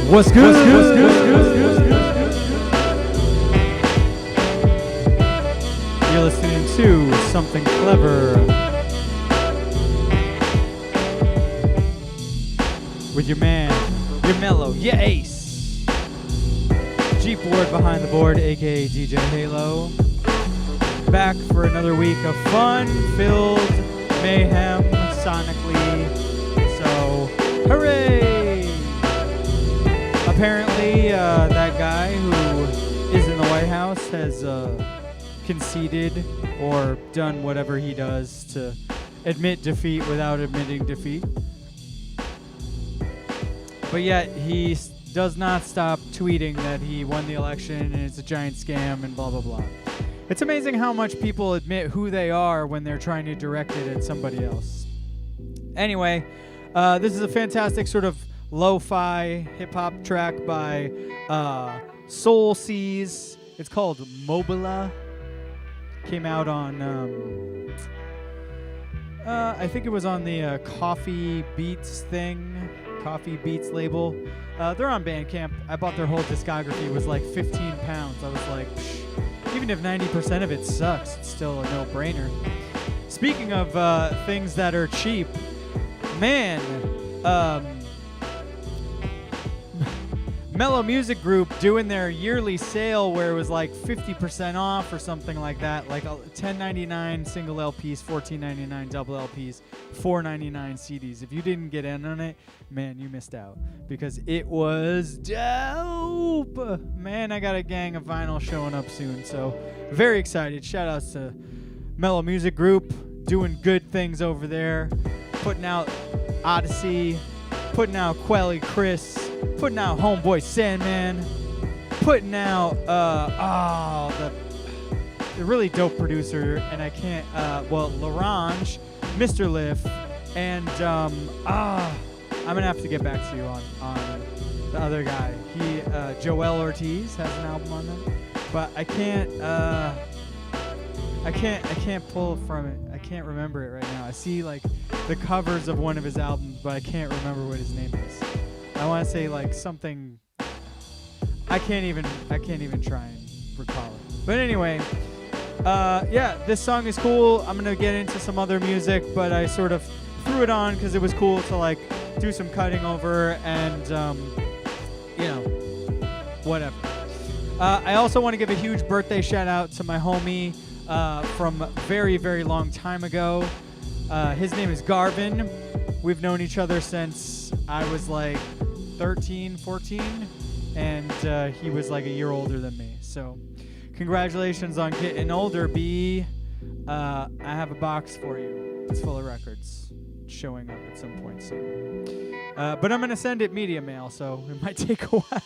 What's good? You're listening to Something Clever with your man, your mellow, your ace, Jeep Ward behind the board, aka DJ Halo. Back for another week of fun-filled mayhem sonically. So, hooray! Apparently, that guy who is in the White House has conceded or done whatever he does to admit defeat without admitting defeat. But yet, he does not stop tweeting that he won the election and it's a giant scam and blah, blah, blah. It's amazing how much people admit who they are when they're trying to direct it at somebody else. Anyway, this is a fantastic sort of lo-fi hip-hop track by Soul Seas. It's called Mobila. Came out on, I think it was on the Coffee Beats label. They're on Bandcamp. I bought their whole discography. It was like 15 pounds. I was like, even if 90% of it sucks, it's still a no-brainer. Speaking of things that are cheap, man, Mellow Music Group doing their yearly sale where it was like 50% off or something like that, like $10.99 single LPs, $14.99 double LPs, $4.99 CDs. If you didn't get in on it, man, you missed out because it was dope. Man, I got a gang of vinyl showing up soon, so very excited. Shout outs to Mellow Music Group doing good things over there, putting out Odyssey, putting out Quelly Chris, putting out Homeboy Sandman, putting out the really dope producer, and I can't Larange, Mr. Liff, and I'm gonna have to get back to you on the other guy. He Joel Ortiz has an album on there, but I can't pull from it. I can't remember it right now. I see like the covers of one of his albums, but I can't remember what his name is. I want to say like something. I can't even try and recall it. But anyway, yeah, this song is cool. I'm gonna get into some other music, but I sort of threw it on because it was cool to like do some cutting over and whatever. I also want to give a huge birthday shout out to my homie from very, very long time ago. His name is Garvin. We've known each other since I was like 13, 14, and he was like a year older than me. So congratulations on getting older, B. I have a box for you. It's full of records showing up at some point soon. But I'm going to send it media mail, so it might take a while.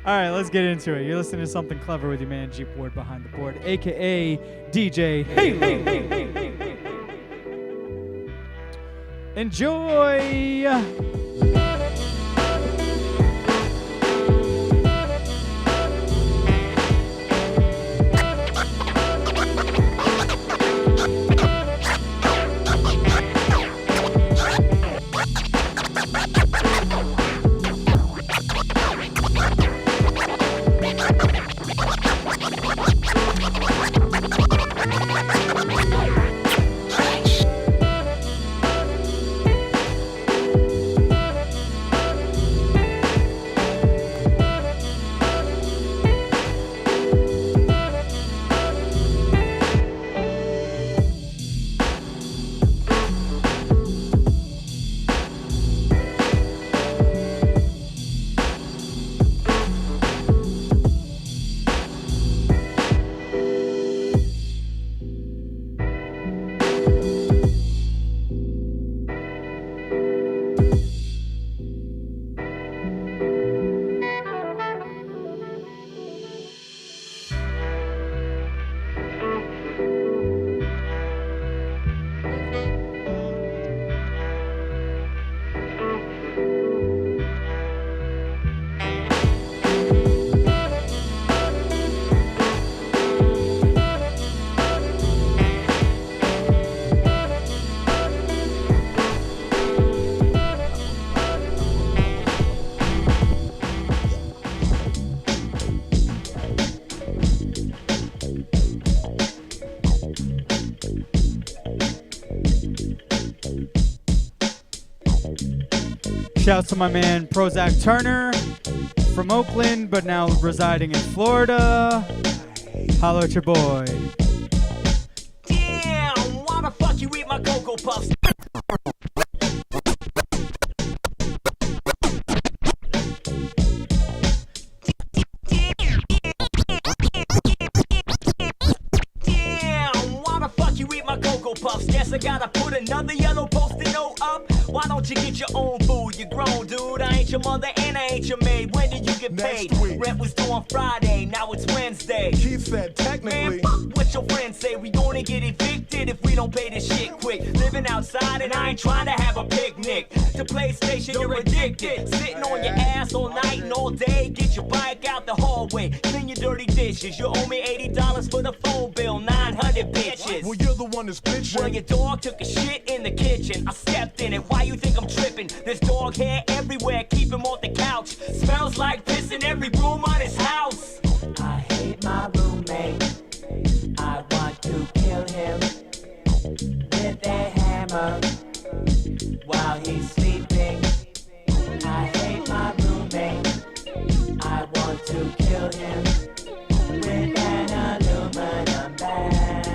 All right, let's get into it. You're listening to Something Clever with your man Jeep Ward behind the board, a.k.a. DJ Halo. Enjoy! Shouts to my man Prozac Turner from Oakland, but now residing in Florida. Holla at your boy. Damn, why the fuck you eat my Cocoa Puffs? Guess I gotta put another yellow post-it note up. Why don't you get your own food? You're grown, dude. I ain't your mother and I ain't your maid. When did you get paid? Rent was due on Friday, now it's Wednesday. Keith said technically. Man, fuck what your friends say. We gonna get evicted if we don't pay this shit quick. Living outside and I ain't trying to have a picnic. To PlayStation, you're addicted. Sitting on your ass all night and all day. Get your bike out the hallway. Clean your dirty dishes. You owe me $80 for the phone bill. 900 bitches. Well, you're the one that's bitching. Well, your dog took a shit in the kitchen. I stepped in it. Why you think I'm tripping? There's dog hair everywhere. Keep him off the couch. Smells like piss in every room on his house. I hate my roommate. I want to kill him with a hammer while he's sleeping. I hate my roommate. I want to kill him with an aluminum bag.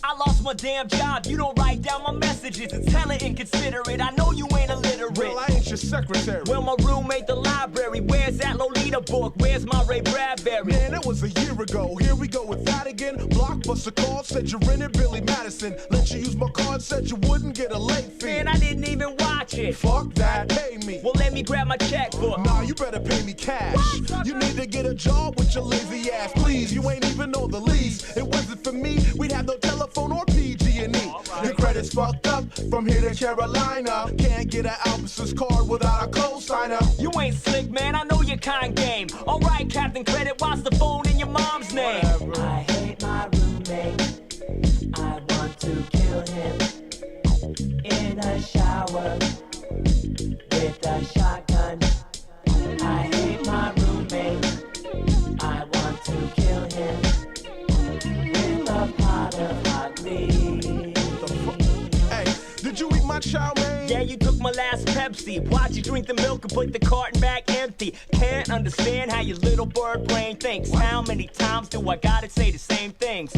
I lost my damn job. You don't write down my messages. It's hella inconsiderate. I know you ain't illiterate. Well, I ain't your secretary. Well, my roommate, the library. Where's that Lolita book? Where's my Ray Bradbury? Man, that was a year ago. Here we go with that again. Blockbuster called, said you rented Billy Madison. Let you use my card, said you wouldn't get a late fee. Man, I didn't even watch it. Fuck that, pay me. Well, let me grab my checkbook. Nah, you better pay me cash. You need to get a job with your lazy ass, please. You ain't even know the lease. It wasn't for me, we'd have no telephone or PG&E. Your credit's fucked up from here to Carolina. Can't get an Albertsons card without a co-signer. You ain't slick, man. I know your kind game. All right, Captain Credit, watch the phone in your mom's name. Whatever. I hate my roommate. I want to kill him in a shower with a shotgun. I hate my roommate. I want to kill him with a pot of hot lead. Hey, did you eat my chow mein? Yeah, you took my last Pepsi. Watch you drink the milk and put the carton back empty. Can't understand how your little bird brain thinks. How many times do I gotta say the same things?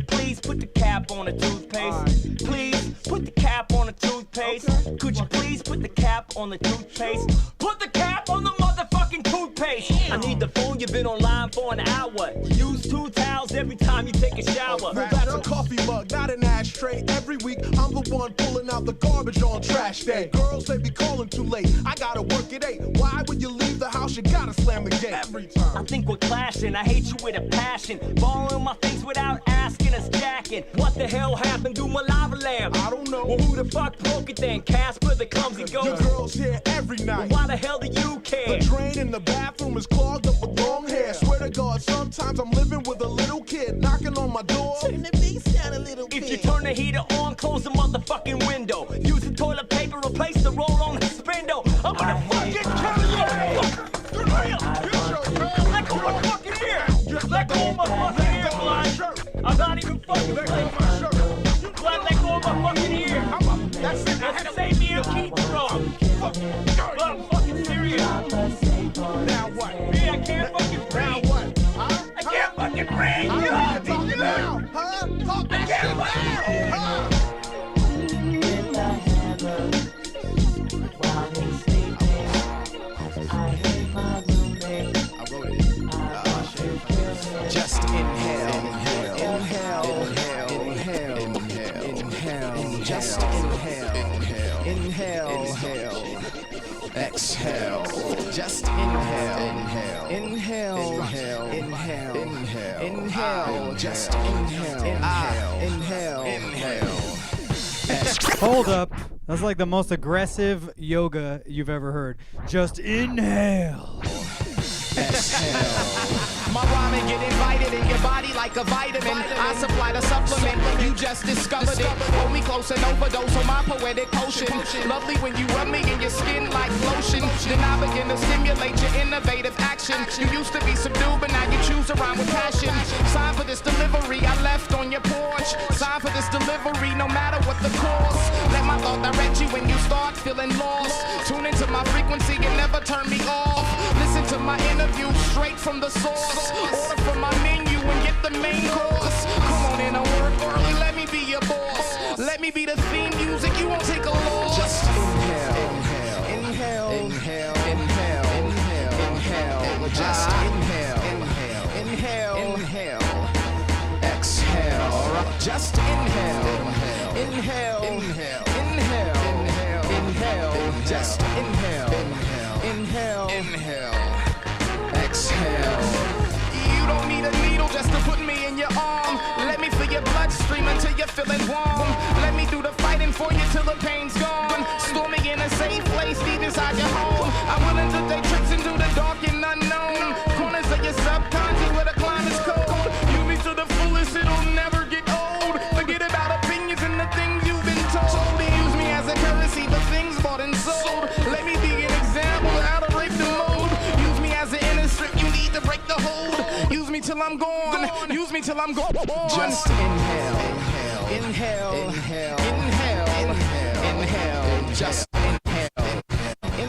Please put the cap on the toothpaste. Please put the cap on the toothpaste. Could you please put the cap on the toothpaste? Put the cap on the motherfucking toothpaste. I need the phone, you've been online for an hour. You use 2 towels every time you take a shower. Well, that's a coffee mug, not an ashtray. Every week, I'm the one pulling out the garbage on trash day. Girls, they be calling too late. I gotta work at 8. Why would you leave the house? You gotta slam the gate every time. I think we're clashing. I hate you with a passion. Borrowing my things without asking us jacking. What the hell happened to my lava lamp? I don't know. Well, who the fuck broke it then? Casper the clumsy Your ghost. girl's here every Well, night. why the hell do you The care? drain in the bathroom is clogged up with long hair. Swear to God, sometimes I'm living with a little kid knocking on my door. Turn the bass down a little bit. If you turn the heater on, close the motherfucking window. Use the toilet paper, replace the roll on the spindle. I'm gonna fucking kill you! Let go of my fucking ear! Let go of my fucking ear, blind! I'm not even fucking playing. Let go of my fucking ear! That's it. That's save me a Keith from. I'm fucking serious. Now what? Me, I can't fucking Now breathe. what? Huh? I can't fucking breathe. Talk now, huh? Talk that shit now, huh? With a hammer while he's sleeping. I hate my roommate. I wrote it. I want to kill him. Just inhale, inhale, inhale, inhale, inhale, just inhale, inhale, exhale, just inhale, inhale, inhale, just inhale, inhale. Hold up. That's like the most aggressive yoga you've ever heard. Just inhale. Exhale. My rhyming get invited in your body like a vitamin. I supply the supplement, you just discovered it. Hold me close and overdose on my poetic potion. Lovely when you rub me in your skin like lotion. Then I begin to stimulate your innovative action. You used to be subdued, but now you choose to rhyme with passion. Sign for this delivery, I left on your porch. Sign for this delivery, no matter what the cost. Let my thought direct you when you start feeling lost. Tune into my frequency and never turn me off. Listen to my interview straight from the source. Order from my menu and get the main course. Come on in, I work early, let me be your boss. Let me be the theme music, you won't take a loss. Just inhale, inhale, inhale, inhale, inhale, inhale. Just inhale, inhale, inhale, inhale. Exhale. Just inhale, inhale, inhale, inhale, inhale, inhale. Just inhale, inhale, inhale, inhale. Exhale. You don't need a needle just to put me in your arm. Let me feel your bloodstream until you're feeling warm. Let me do the fighting for you till the pain's gone. Store me in a safe place deep inside your home. I'm willing to take trips into the dark and unknown corners of your subconscious where the climate's cold. Use me to the fullest, it'll never get old. Forget about opinions and the things you've been told. Use me as a currency for things bought and sold. Let me be an example of how to break the mold. Use me as an inner strip you need to break the hold. Use me till I'm gone. Use me till I'm gone. Just inhale, inhale, inhale, inhale, inhale, inhale. Just inhale,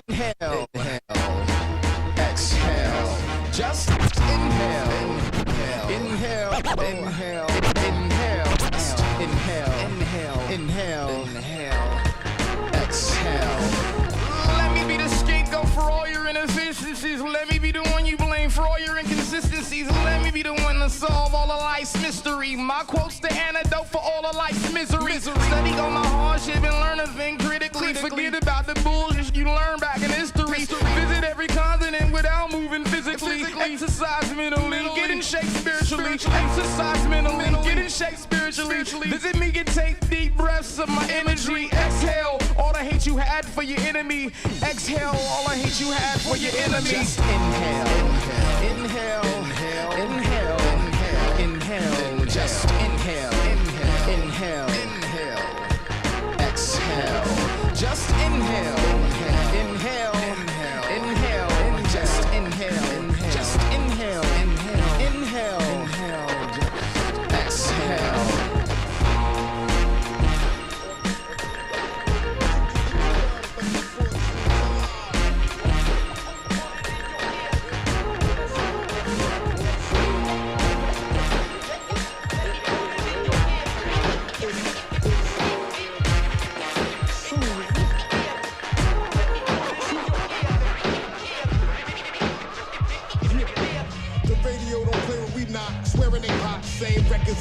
inhale, inhale. Exhale. Just inhale, inhale, inhale, inhale, just inhale, inhale, inhale, inhale. Exhale. Let me be the scapegoat for all your inefficiencies. Let me be the one you blame for all your inconsistencies. Let me be the one to solve all of life's mystery. My quote's the antidote for all of life's misery. Study all my hardship and learn to think critically. Forget about the bullshit you learned back in history. Visit every continent without moving physically. Exercise mentally, get in shape spiritually. Exercise mentally, get in shape spiritually. Visit me and take deep breaths of my energy. Exhale all the hate you had for your enemy. Exhale all the hate you had for your enemy. Just inhale, inhale, inhale, inhale, inhale, inhale. Just inhale, inhale, inhale, inhale. Exhale. Just inhale, inhale, inhale, inhale. Just inhale, just inhale, inhale, inhale, inhale. Exhale.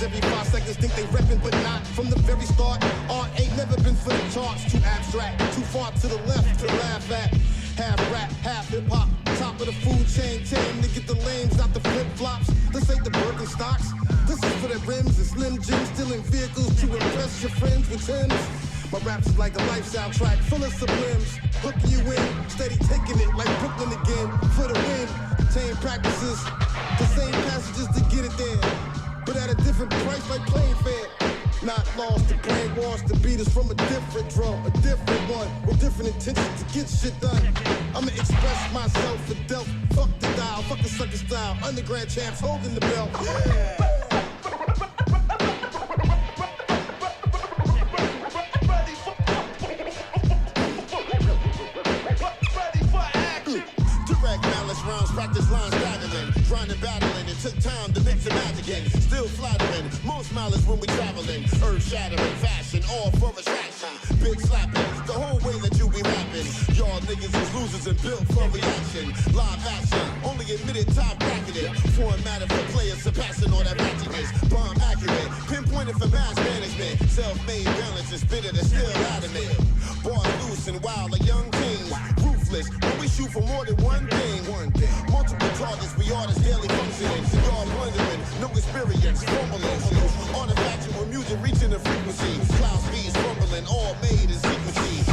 Every 5 seconds think they reppin', but not from the very start. Art ain't never been for the charts. Too abstract, too far to the left to laugh at. Half rap, half hip hop. Top of the food chain, tame to get the lames, not the flip flops. This ain't the Birkenstocks. This is for the rims and Slim Jims, stealing vehicles to impress your friends with Timbs. My raps is like a lifestyle track full of sublims. Hooking you in, steady taking it like Brooklyn again. For the win, tame practices, the same passages to get it there. But at a different price like playing fair. Not lost to playing wars to beat us from a different drum, a different one, with different intentions to get shit done. I'ma express myself for Delph. Fuck the dial, fuck the sucker style. Underground champs holding the belt. Yeah. Practice lines battling, grinding, battling. It took time to mix and match again. Still flattering, most mileage when we traveling. Earth shattering, fashion, all for attraction. Big slapping, the whole way that you be rapping. Y'all niggas is losers and built for reaction. Live action, only admitted top bracketed. Formatted for players surpassing all that ratchetness. Bomb accurate, pinpointed for mass management. Self-made balance and spirit is still adamant. Bars loose and wild like young kings. Ruthless, when we shoot for more than one thing. Multiple targets, we are this daily functioning. Y'all wondering, no experience, fumbling. Artifactual music reaching the frequency. Cloud speeds rumbling, all made in secrecy.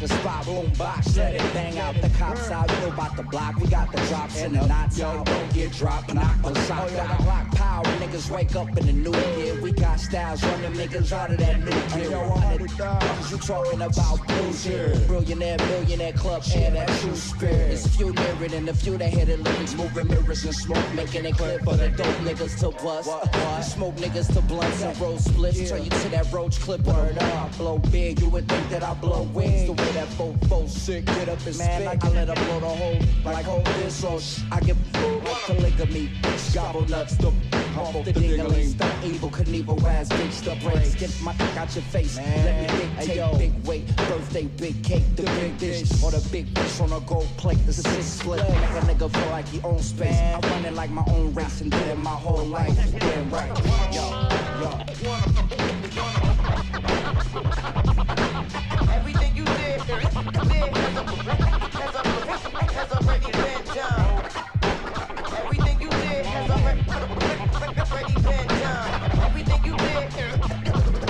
the spot, boom box, let it bang out. The cops out, you know about the block. We got the drops and the knots out. Don't get dropped, knock the sock out. Glock power, niggas wake up in the new year. We got styles, run them niggas out of that new gear. 100,000, you talking about blues here. Billionaire, millionaire club, share that true spirit. It's a few near it and a few that hit the lyrics, moving mirrors and smoke, making it clear for the dope niggas to bust. Smoke niggas to blunts and roll splits. Turn you to that roach clip, word up. Blow big, you would think that I blow wings. The way that fofo sick, get up and spit. I let her blow the whole, like hold this, so I get food like polygamy. Gobble nuts, the off the ding-a-ling. Stunt evil, Knievel ass, bitch, the brakes. Get my dick out your face. Let me dictate, big weight, birthday, big cake, the big dish, or the big fish on a gold plate, the six split. Make a nigga feel like he owns space. I run it like my own race and did it my whole life. Damn right. Everything you did has already been done. Everything you did has already been done. Everything you did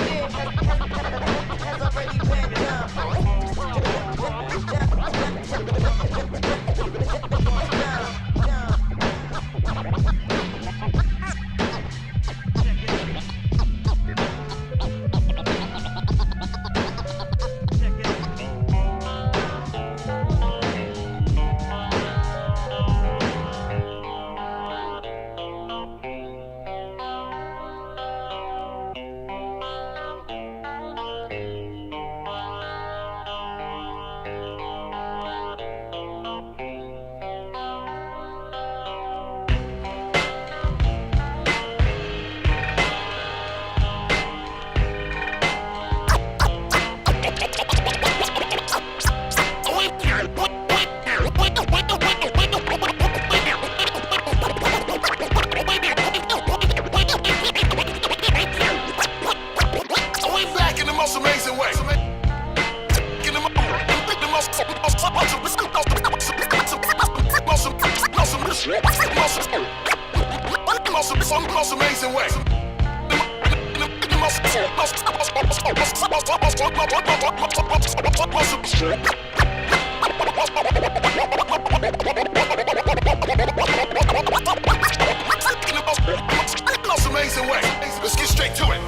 has already been most amazing way. Most amazing way. Let's get straight to it.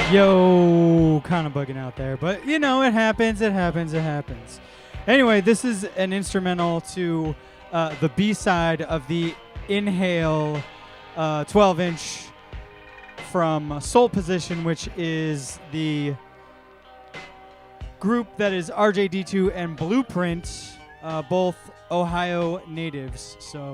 Yo, kind of bugging out there, but you know, it happens. Anyway, this is an instrumental to the B-side of the Inhale 12-inch from Soul Position, which is the group that is RJD2 and Blueprint, both Ohio natives. So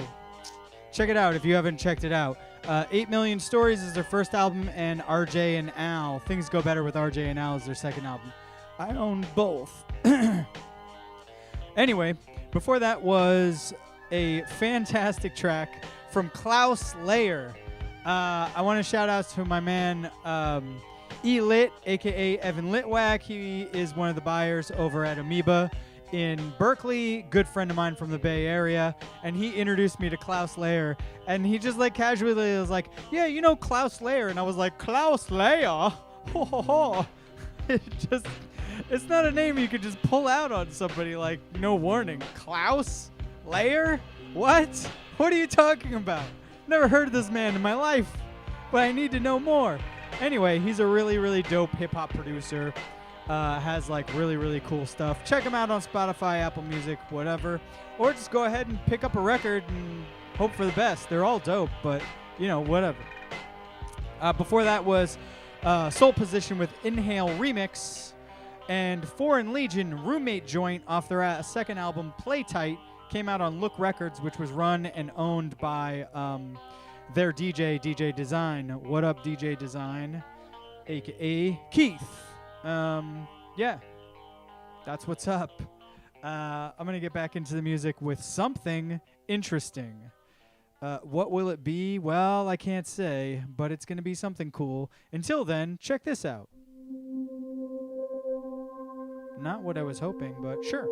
check it out if you haven't checked it out. 8 Million Stories is their first album, and RJ and Al. Things Go Better with RJ and Al is their second album. I own both. Anyway, before that was a fantastic track from Klaus Layer. I want to shout out to my man E-Lit, a.k.a. Evan Litwack. He is one of the buyers over at Amoeba in Berkeley, good friend of mine from the Bay Area, and he introduced me to Klaus Layer, and he just like casually was like, yeah, you know Klaus Layer, and I was like, Klaus Layer? Ho ho ho. It's not a name you could just pull out on somebody like no warning. Klaus Layer? What? What are you talking about? Never heard of this man in my life, but I need to know more. Anyway, he's a really, really dope hip-hop producer. has like really, really cool stuff. Check him out on Spotify, Apple Music, whatever. Or just go ahead and pick up a record and hope for the best. They're all dope, but, you know, whatever. Before that was Soul Position with Inhale Remix. And Foreign Legion Roommate Joint off their second album, Play Tight, came out on Look Records, which was run and owned by their DJ Design. What up, DJ Design? A.K.A. Keith. Yeah, that's what's up. I'm going to get back into the music with something interesting. What will it be? Well, I can't say, but it's going to be something cool. Until then, check this out. Not what I was hoping, but sure.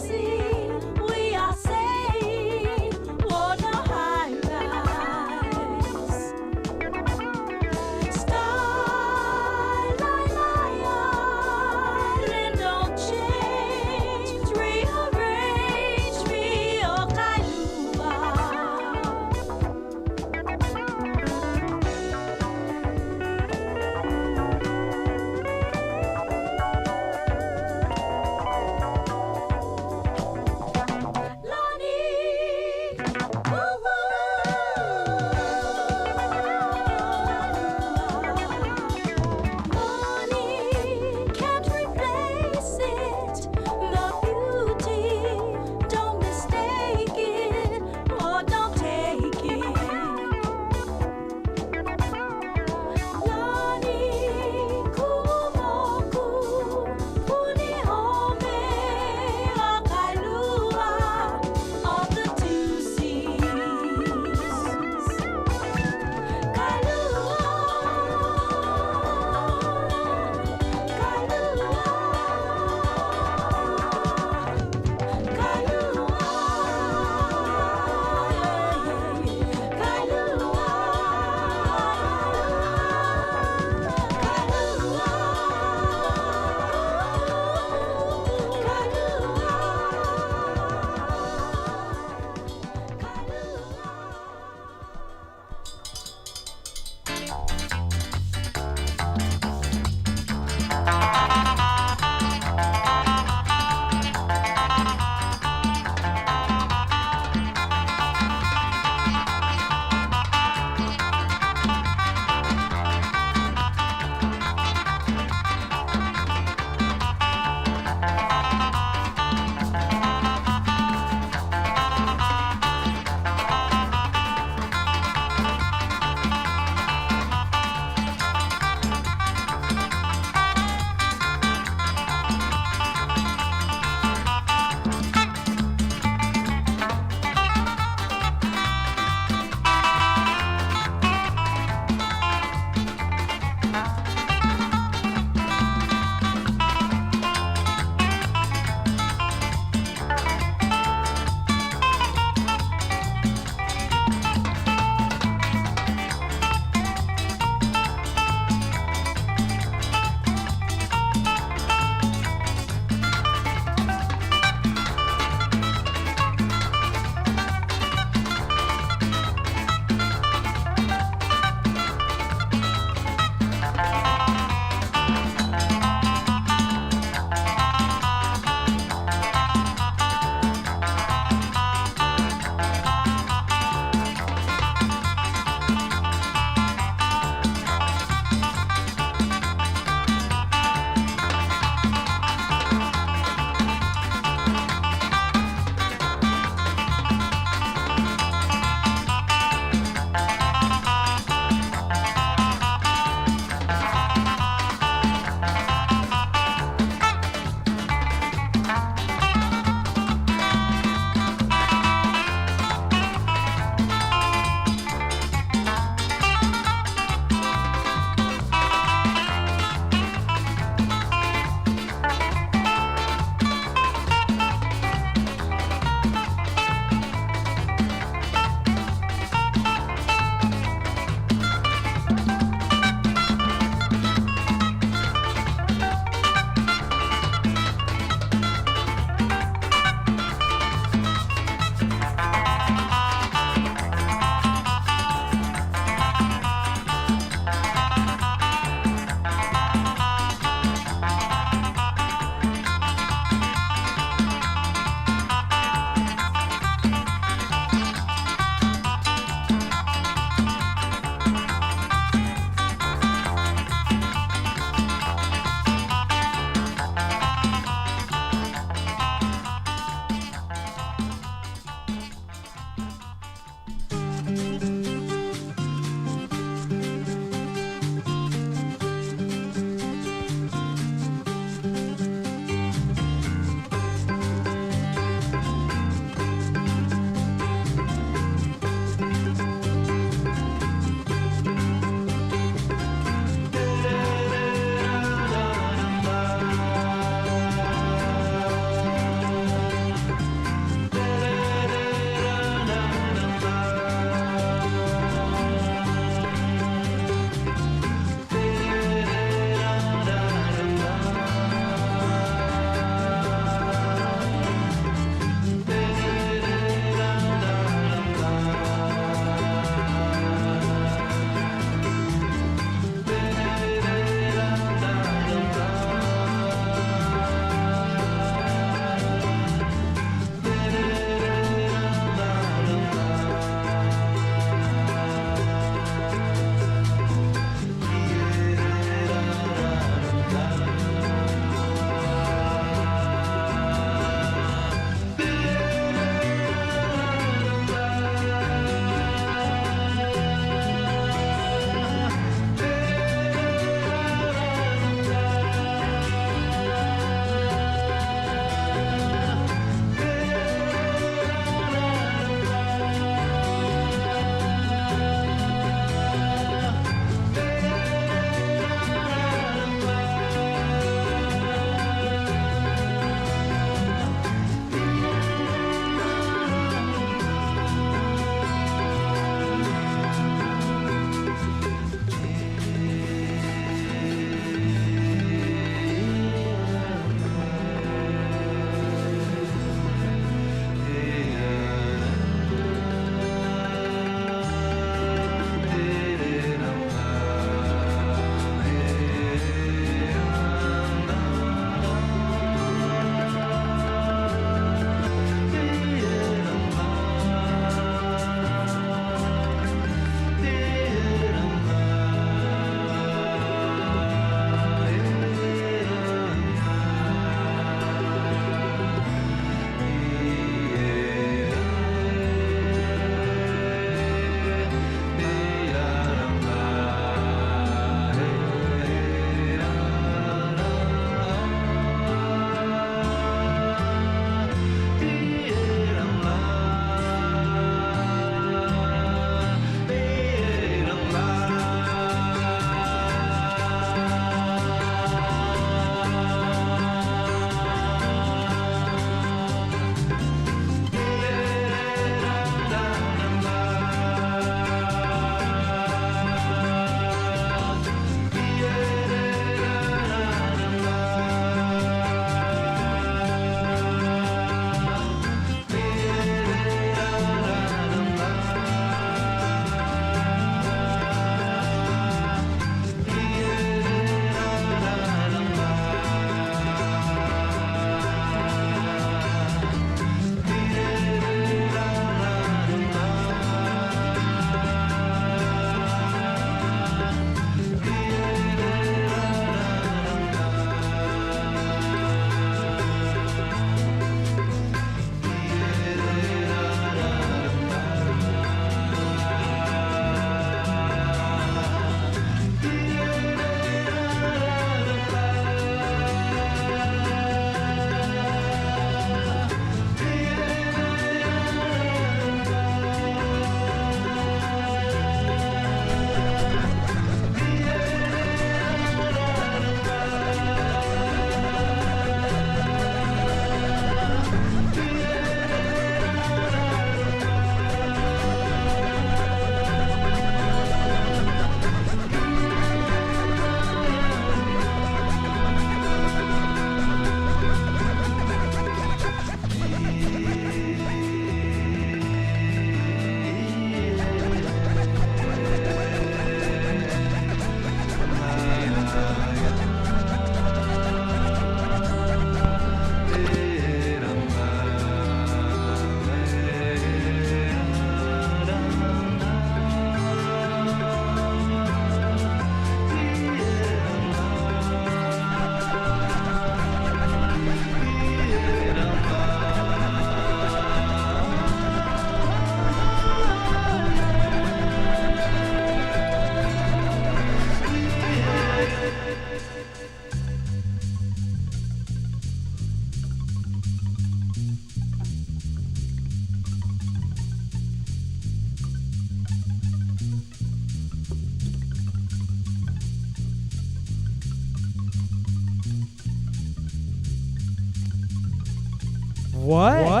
What? What?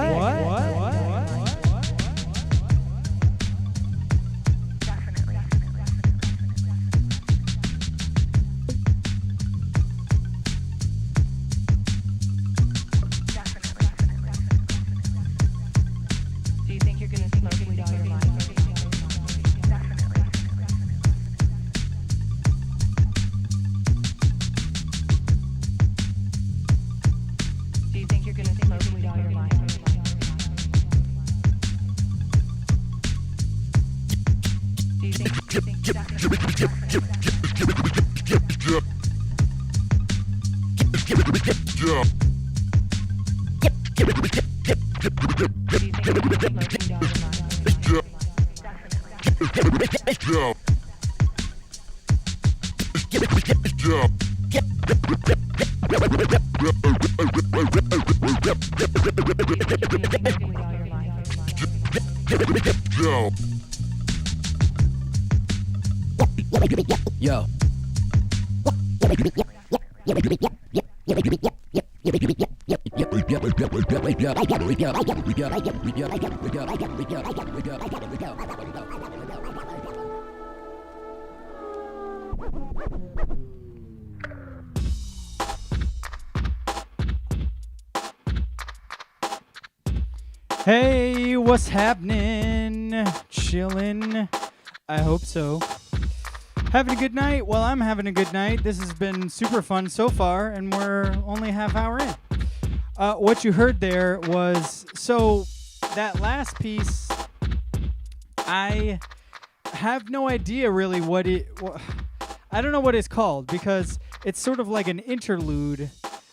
Do you think you're gonna smoke weed all your life? Do you think you're gonna smoke weed all your life? Do you Yo. Hey, what's happening? Chillin'. I hope so. Having a good night? Well, I'm having a good night. This has been super fun so far, and we're only half hour in. What you heard there was, so that last piece, I have no idea really what I don't know what it's called, because it's sort of like an interlude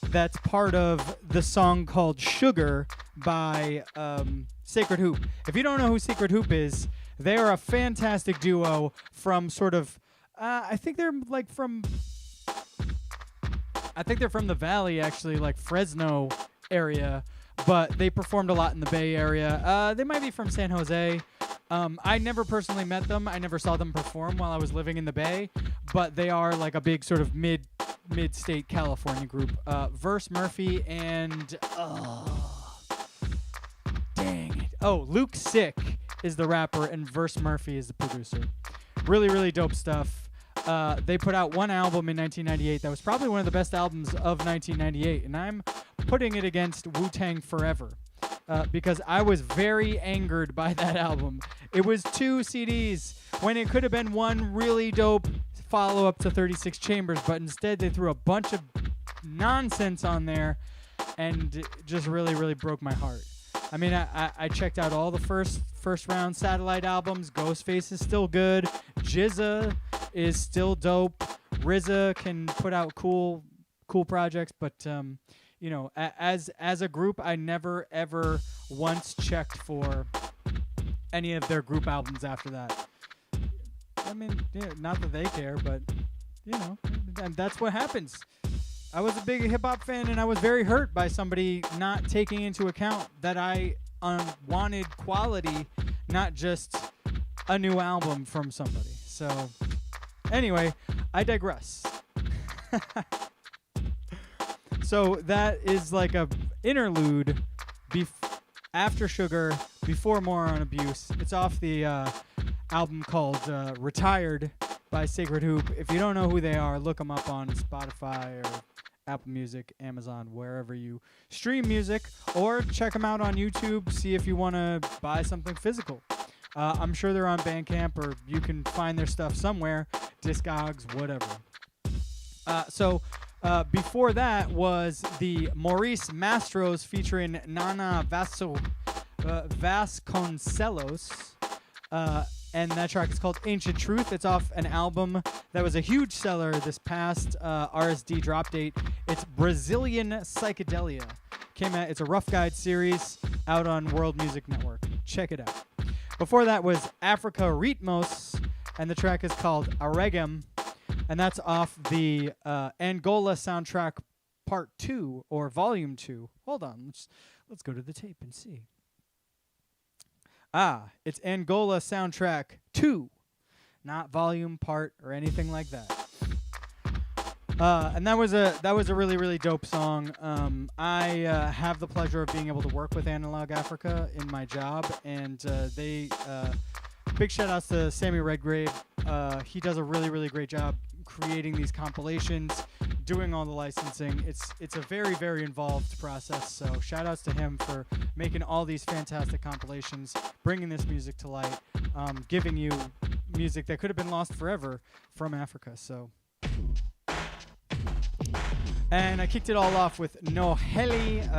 that's part of the song called Sugar by Sacred Hoop. If you don't know who Sacred Hoop is, they are a fantastic duo from sort of, I think they're from the Valley, actually, like Fresno area, but they performed a lot in the Bay Area. They might be from San Jose. I never personally met them. I never saw them perform while I was living in the Bay, but they are like a big sort of mid-state California group. Verse Murphy and dang it. Oh, Luke Sick is the rapper and Verse Murphy is the producer. Really, really dope stuff. They put out one album in 1998 that was probably one of the best albums of 1998, and I'm putting it against Wu-Tang Forever because I was very angered by that album. It was 2 CDs when it could have been one really dope follow-up to 36 Chambers, but instead they threw a bunch of nonsense on there and it just really, really broke my heart. I mean, I checked out all the first round Satellite albums. Ghostface is still good. GZA is still dope. RZA can put out cool projects, but you know, as a group, I never ever once checked for any of their group albums after that. I mean, yeah, not that they care, but you know, and that's what happens. I was a big hip-hop fan, and I was very hurt by somebody not taking into account that I wanted quality, not just a new album from somebody. So, anyway, I digress. So that is like a interlude after Sugar, before More on Abuse. It's off the album called Retired by Sacred Hoop. If you don't know who they are, look them up on Spotify or Apple Music, Amazon, wherever you stream music, or check them out on YouTube, see if you want to buy something physical. I'm sure they're on Bandcamp, or you can find their stuff somewhere, Discogs, whatever. So before that was the Maurice Mastros featuring Nana Vasconcelos, and that track is called Ancient Truth. It's off an album that was a huge seller this past RSD drop date. It's Brazilian Psychedelia. It's a Rough Guide series out on World Music Network. Check it out. Before that was Africa Ritmos, and the track is called Aregem, and that's off the Angola soundtrack Part 2 or Volume 2. Hold on, let's go to the tape and see. It's Angola Soundtrack 2, not Volume, Part, or anything like that. And that was a really really dope song. I have the pleasure of being able to work with Analog Africa in my job, and they big shout outs to Sammy Redgrave. He does a really really great job creating these compilations, doing all the licensing. It's a very very involved process. So shout outs to him for making all these fantastic compilations, bringing this music to light, giving you music that could have been lost forever from Africa. So. And I kicked it all off with No Heleni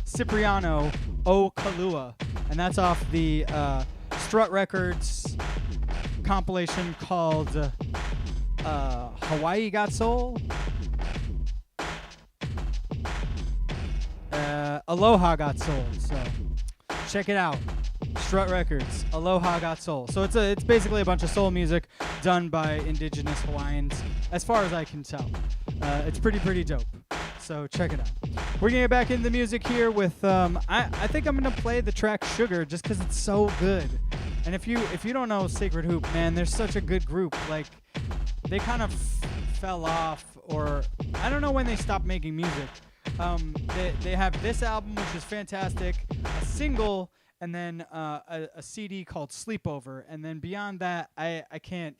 Cipriano O Kalua. And that's off the Strut Records compilation called Hawaii Got Soul. Aloha Got Soul. So check it out. Strut Records, Aloha Got Soul. So it's basically a bunch of soul music done by indigenous Hawaiians, as far as I can tell. It's pretty dope. So check it out. We're gonna get back into the music here with I think I'm gonna play the track Sugar just because it's so good. And if you don't know Sacred Hoop, man, they're such a good group. Like they kind of fell off, or I don't know when they stopped making music. They have this album, which is fantastic, a single, and then a CD called Sleepover, and then beyond that, I can't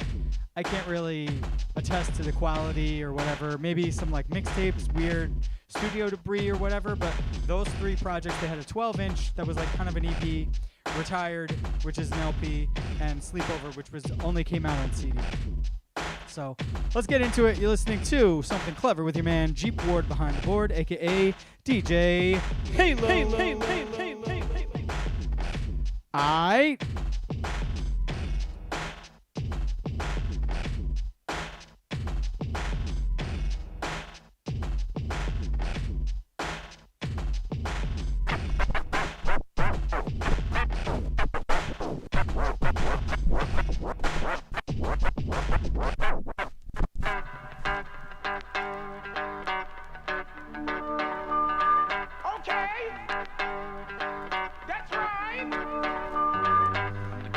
really attest to the quality or whatever. Maybe some like mixtapes, weird studio debris or whatever. But those three projects, they had a 12-inch that was like kind of an EP, Retired, which is an LP, and Sleepover, which was only came out on CD. So let's get into it. You're listening to Something Clever with your man Jeep Ward behind the board, aka DJ Halo. I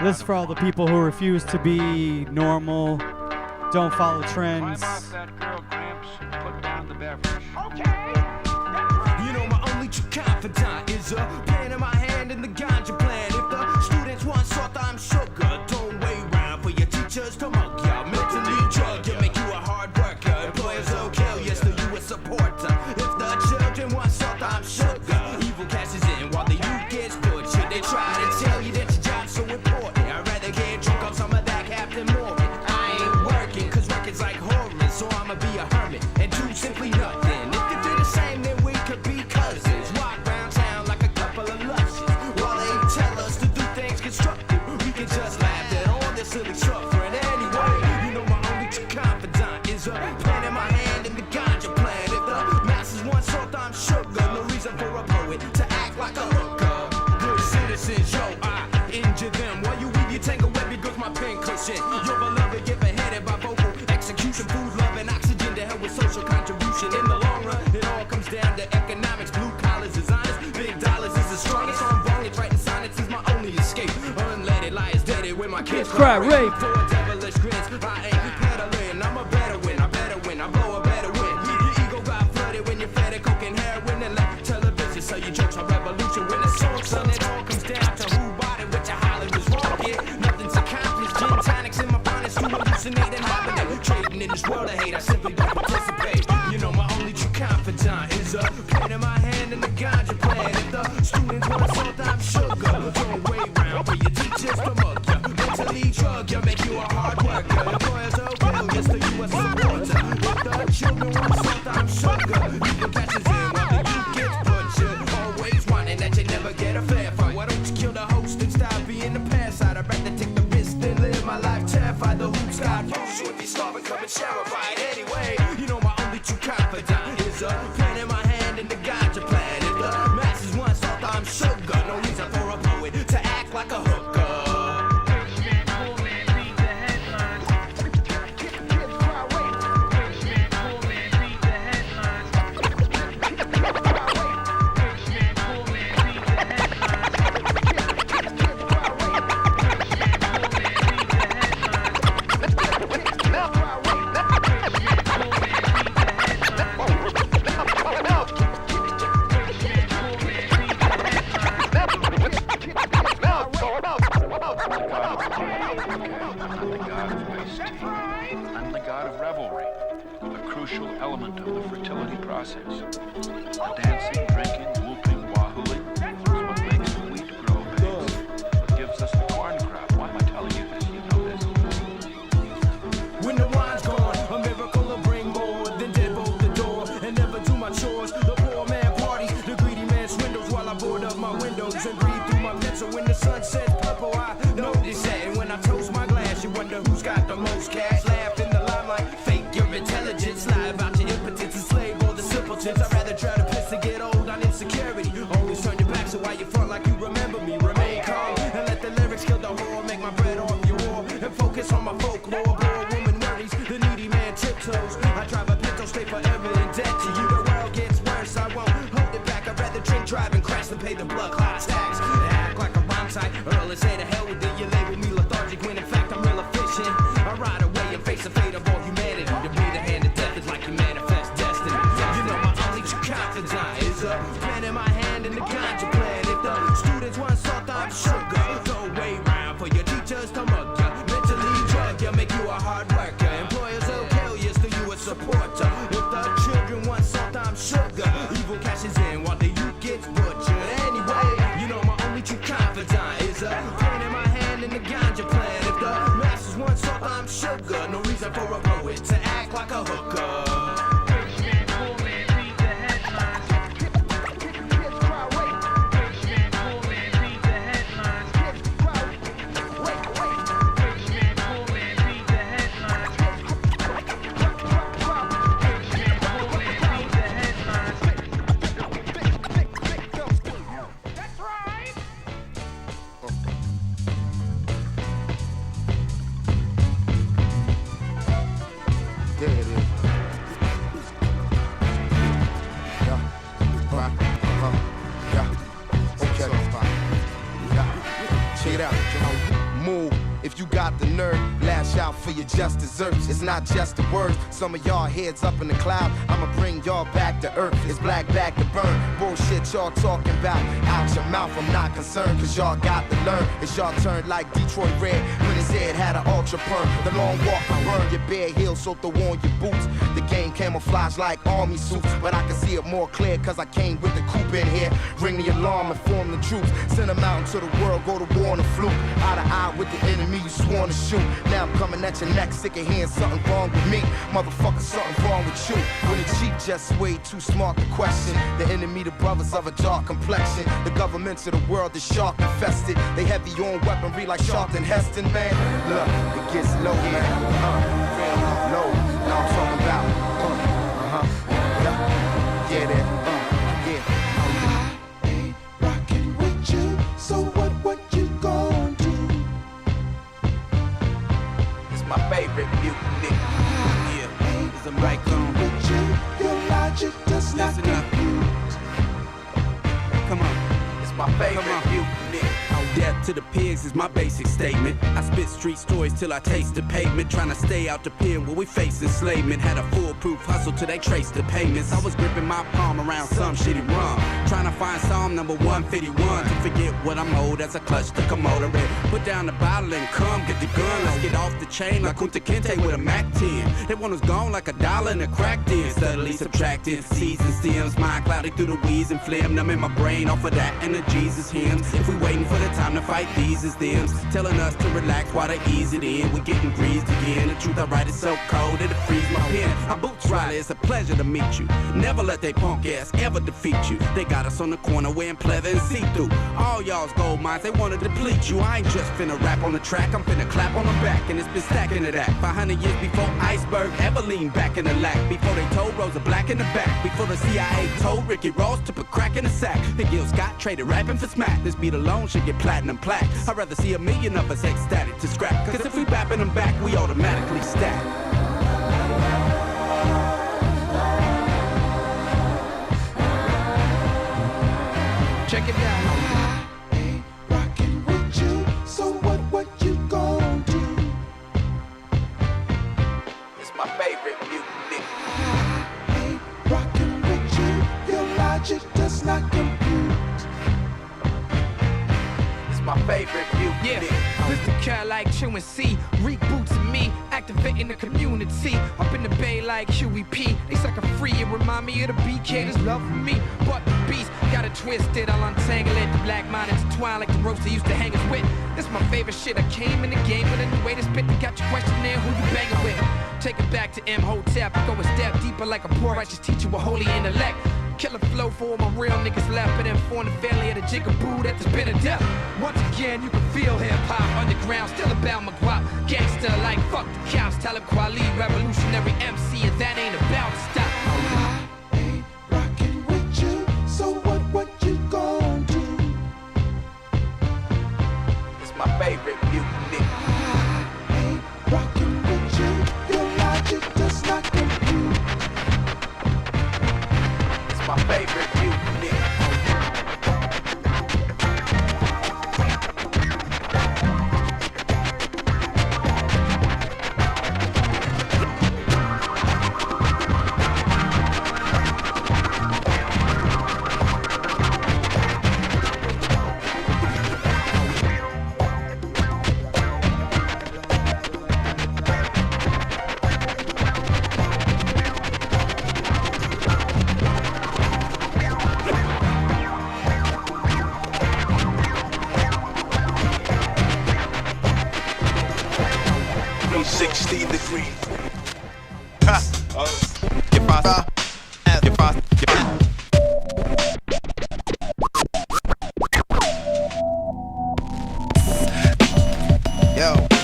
This is for all the people who refuse to be normal, don't follow trends. That girl, Gramps, put down the beverage. You know my only true confidant is a pen in my hand and the ganja plan. If the students want salt, I'm sugar. Don't wait round for your teachers to mug ya. Mentally drug you, make you a hard worker. Employers will kill you, still you a supporter. If the children want salt, I'm sugar. Evil cashes in while the youth gets butchered. They try to tell you that your job's so important. I'd rather get drunk on some of that Captain Morgan. I ain't working, cause record's like horror, so I'ma be a hermit and do simply nothing. If you feel the same, then we could be cousins. Walk round town like a couple of lushes. While they tell us to do things constructive, we can just laugh at all this silly suffering. Anyway, you know my only true confidant is a pen in my hand and the ganja plan. If the masses want salt, I'm sugar. No reason for a poet to act like a hooker. Good citizens, yo, I injure them. While you weave your tangle web, it goes my pen cushion. Your beloved get beheaded by vocal execution. Food, love, and oxygen to help with social contribution. In the long run, it all comes down to economics. Blue collars is honest, big dollars is the strongest. So I'm wrong, it's writing sonnets is my only escape. Unleaded liars dead when my kids Cry rape. For devilish grins, I ain't peddling. I'm a better win, I better win, I blow a better win. Your ego got flooded when you're fed at coke and heroin and let television sell you jokes on revolution. When the song son, it all comes down to who bought it, which I hollered was wrong. Yeah, nothing's accomplished. Gin tonics in my finest to hallucinate and hibernate. Trading in this world of hate, I simply don't participate. You know my only true confidant is a pen in my hand and the ganja plan. If the students want salt, I'm sugar. Don't wait round for your teachers to mug ya. Mentally drug ya, make you a hard worker. Employers will kill you, still you a supporter. If the children want salt, I'm sugar. You can catch us in while the youth gets butchered. Always wanting that you never get a fair fight. Why don't you kill the host and stop being the parasite? I'd rather take the risk than live my life terrified. The hoops got rules, so if you're starving, come and share a bite. Anyway, you know my only true confidant is a pen in my hand and the ganja plan. If the masses want salt, I'm sugar. No reason for a poet to act like a hooker. not the god of iced tea. I'm the god of revelry, a crucial element of the fertility process. The dancing, drinking, whooping, wahooing is what makes the wheat grow big. What gives us the corn crop. Why am I telling you this? You know this. When the wine's gone, a miracle will bring more than deadbolt the door and never do my chores. The poor man parties, the greedy man swindles while I board up my windows and breathe through my pencil. When the sun sets purple, I notice that. And when I toast my glass, you wonder who's got the most cash. Laugh in the limelight, fake your intelligence, lie about your impotence, enslave all the simpletons. I'd rather try to piss and get old on insecurity. Always turn your back, so why you front like you remember me? Remain calm and let the lyrics kill the whore. Make my bread off your wall and focus on my folklore. Poor woman worries, the needy man tiptoes. I drive a Pinto straight forever in debt to you. The world gets worse, I won't hold it back. I'd rather drink, drive, and crash than pay the blood clot tax. Act like a rhyme type, Earl and say to hell with it. You label me lethargic when in fact I'm real efficient. I ride away and face the fate of all humanity. To be the hand of death is like you manifest destiny. You know my only true confidant is a pen in my hand and the ganja plan. If the students want salt, I'm sugar. Go way round for your teachers to mug ya. Mentally drug ya, make you a hard worker. Employers will kill you, still you a supporter. If the children want salt, I'm sugar. Evil cashes in while the youth gets butchered. Anyway, you know my only true confidant is a pen in my hand and the ganja plan. If the masses want salt, I'm sugar. No reason for a poet to act like a hooker. There it is. Yeah. Right. Yeah. Okay. Yeah. Check it out. Move. If you got the nerve, lash out for your just desserts. It's not just the words. Some of y'all heads up in the cloud. I'ma bring y'all back to earth. It's black back to burn. Bullshit y'all talking about. Out your mouth, I'm not concerned. Cause y'all got to learn. It's y'all turn like Detroit Red when his head had an ultra perm. The long walk will burn your bare heels, so throw on your boots. The game camouflage like army suits, but I can see it more clear cause I came with the coupe in here. Ring the alarm, inform the troops. Send them out into the world, go to war on the fluke. Eye to eye with the enemy you sworn to shoot. Now I'm coming at your neck, sick of hearing something wrong with me. Motherfucker, something wrong with you. When the cheap just way too smart to question. The enemy, the brothers of a dark complexion. The governments of the world is shark infested. They heavy on weaponry like Charlton Heston, man. Look, it gets low, man. Real low. Now I'm talking about. Yeah. Get it. Yeah. I ain't rocking with you, so what you gon' do? It's my favorite mutiny. Yeah, it's a mic on. With you, your logic does not compute. Come on, it's my favorite mutiny. Death to the pigs is my basic statement. I spit street stories till I taste the pavement. Trying to stay out the pen where we face enslavement. Had a foolproof hustle till they traced the payments. I was gripping my palm around some shitty rum. Trying to find Psalm number 151. To forget what I'm owed as I clutch the Komodo. Put down the bottle and come get the gun. Let's get off the chain like Kunta Kinte with a Mac 10. That one was gone like $1 in a crack den. Subtly subtracting seeds and stems. Mind clouded through the weeds and phlegm. Numbing my brain off of that and the Jesus hymns. If we waiting for the time to fight these as thems, telling us to relax while they ease it in. We getting greased again. The truth I write is so cold it'll freeze my pen. My boots Riley, it's a pleasure to meet you. Never let they punk ass ever defeat you. They got us on the corner wearing pleather and see-through. All y'all's gold mines, they wanna deplete you. I ain't just finna rap on the track, I'm finna clap on the back. And it's been stacking to that 500 years before Iceberg ever leaned back in the lack. Before they told Rosa Black in the back. Before the CIA told Ricky Ross to put crack in the sack. And Gil Scott traded rapping for smack. This beat alone should get platinum plaques. I'd rather see a million of us ecstatic to scrap. Cause if we bapping them back, we automatically stack. Check it out. I ain't rocking with you, so what you gon' do? It's my favorite mutiny. I ain't rocking with you, your logic does not compute. It's my favorite mutiny. Yeah, Mr. Cat like chewing C. Reboot cultivating the community. Up in the bay like QEP. They sucker free and remind me of the BK. There's love for me, but the beast got it twisted. I'll untangle it. The black mind intertwine like the ropes they used to hang us with. This my favorite shit. I came in the game with a new way to spit. They got your question there, who you banging with? Take it back to Imhotep. I go a step deeper like a poor righteous teacher with holy intellect. Killer flow for all my real niggas left, but then for the family of the jigaboo that has been a death. Once again, you can feel hip-hop underground, still about my guap. Gangster like fuck the cows, Talib Kweli, revolutionary MC, and that ain't about to stop. I ain't rocking with you, so what you gon' do? It's my favorite mutiny. I ain't rocking with you, your logic does not compute. My favorite mutiny.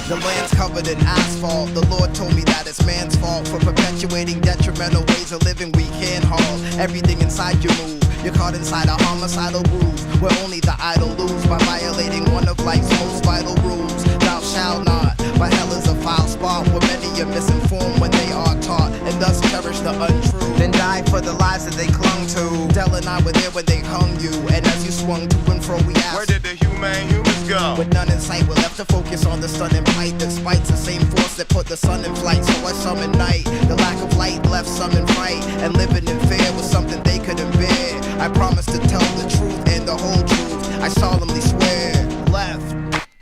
The land's covered in asphalt. The Lord told me that it's man's fault for perpetuating detrimental ways of living we can't halt. Everything inside you move. You're caught inside a homicidal groove where only the idle lose by violating one of life's most vital rules. Thou shalt not. But hell is a foul spot where many are misinformed when they are taught, and thus cherish the untrue. Then die for the lies that they clung to. Dell and I were there when they hung you, and as you swung to and fro, we asked, where did the humans go? With none in sight, we're left to focus on the stunning plight that spites the same force that put the sun in flight. So I summoned night. The lack of light left some in fright, and living in fear was something they couldn't bear. I promised to tell the truth and the whole truth. I solemnly swear. Left,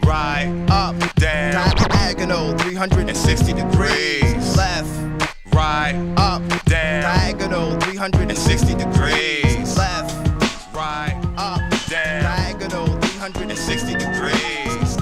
right, up, down, diagonal, 360 degrees. Left, right, up, down, diagonal, 360 degrees. Left, right, up, down, diagonal, 360 degrees.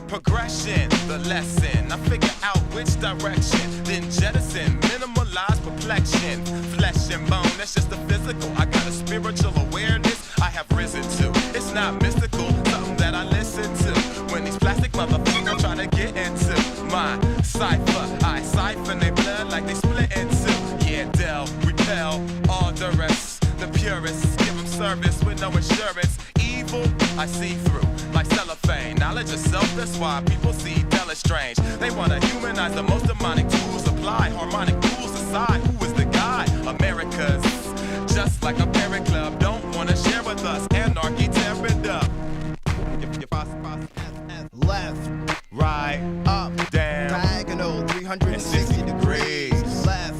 Progression, the lesson. I figure out which direction, then jettison, minimalize perplexion. Flesh and bone, that's just the physical. I got a spiritual awareness I have risen to. It's not mystical, something that I listen to. When these plastic motherfuckers try to get into my cipher, I siphon their blood like they split in two. Yeah, Dell, repel all the rest. The purists give them service with no insurance. Evil, I see through like cellophane. Knowledge of self, that's why people see Dell as strange. They wanna humanize the most demonic tools, apply harmonic rules aside. Who is the guy? America's just like a parent club. Don't wanna share with us. Anarchy, tear it up. Left, right, up, down, diagonal, 360 degrees. Left,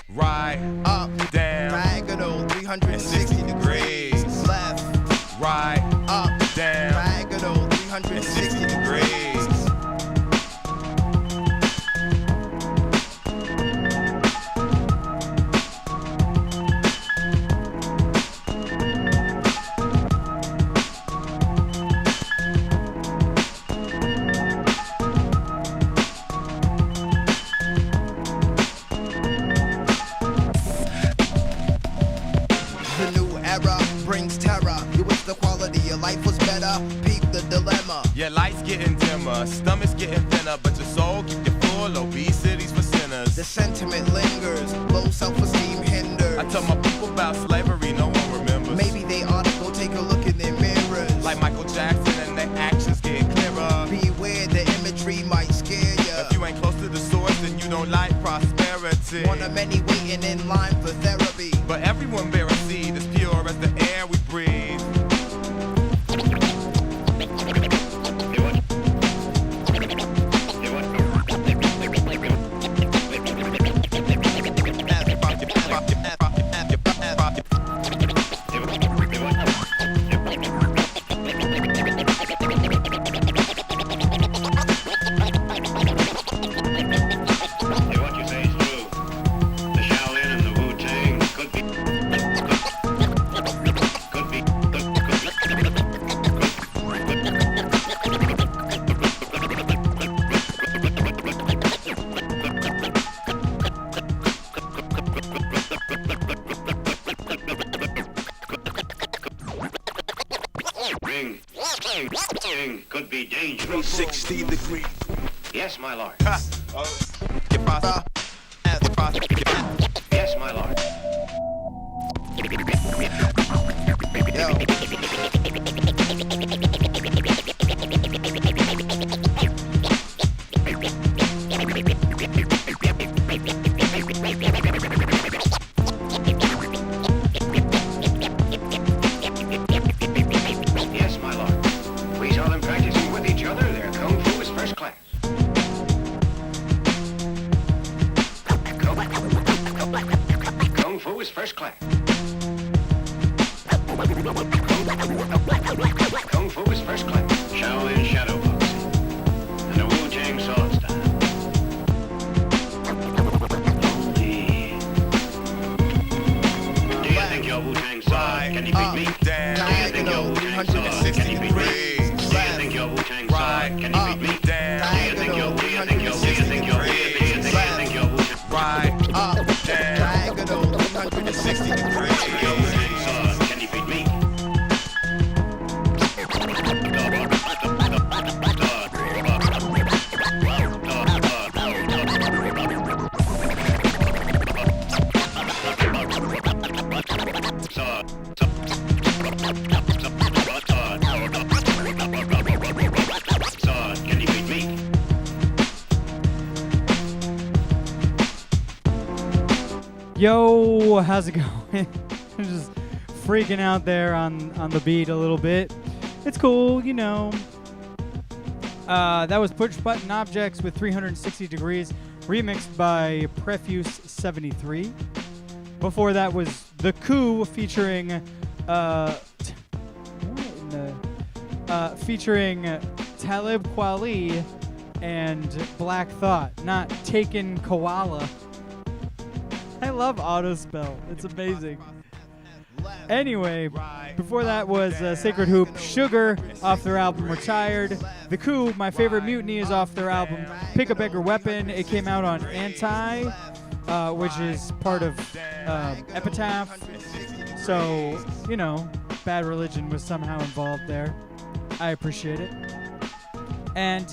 right, up, down, diagonal, 360 degrees. Left, right, up, down, diagonal, 360 degrees. The new era brings terror. You wish the quality of life was better. Peep the dilemma. Your light's getting dimmer, stomach's getting thinner, but your soul keep you full. Obesity's for sinners. The sentiment lingers. Low self-esteem hinders. I tell my people about slavery, no one remembers. Maybe they ought to go take a look in their mirrors. Like Michael Jackson and their actions get clearer. Beware, the imagery might scare ya. If you ain't close to the source, then you don't like prosperity. One of many waiting in line for therapy. But everyone bear a seed as pure as the air we breathe. Yes, my lord. Yes, my lord. Yes, my lord. We saw them practicing with each other. Their kung fu is first class. Kung fu is first class. Kung fu is first class. Shaolin shadow boxing. And a Wu-Tang sword style. Do you think your Wu-Tang sword can defeat me? Do you think your Wu-Tang sword can defeat me? Do you think your Wu-Tang sword can defeat me? Do you think your Right up, down, diagonal, 360 degrees. can defeat me? Can defeat me? Yo, how's it going? I'm just freaking out there on the beat a little bit. It's cool, you know. That was Push Button Objects with 360 Degrees, remixed by Prefuse 73. Before that was The Coup featuring featuring Talib Kweli and Black Thought, not Taken Koala. I love Autospell. It's amazing. Anyway, before that was Sacred Hoop, Sugar, off their album Retired. The Coup, My Favorite Mutiny, is off their album Pick a Bigger Weapon. It came out on Anti, which is part of Epitaph. So, you know, Bad Religion was somehow involved there. I appreciate it. And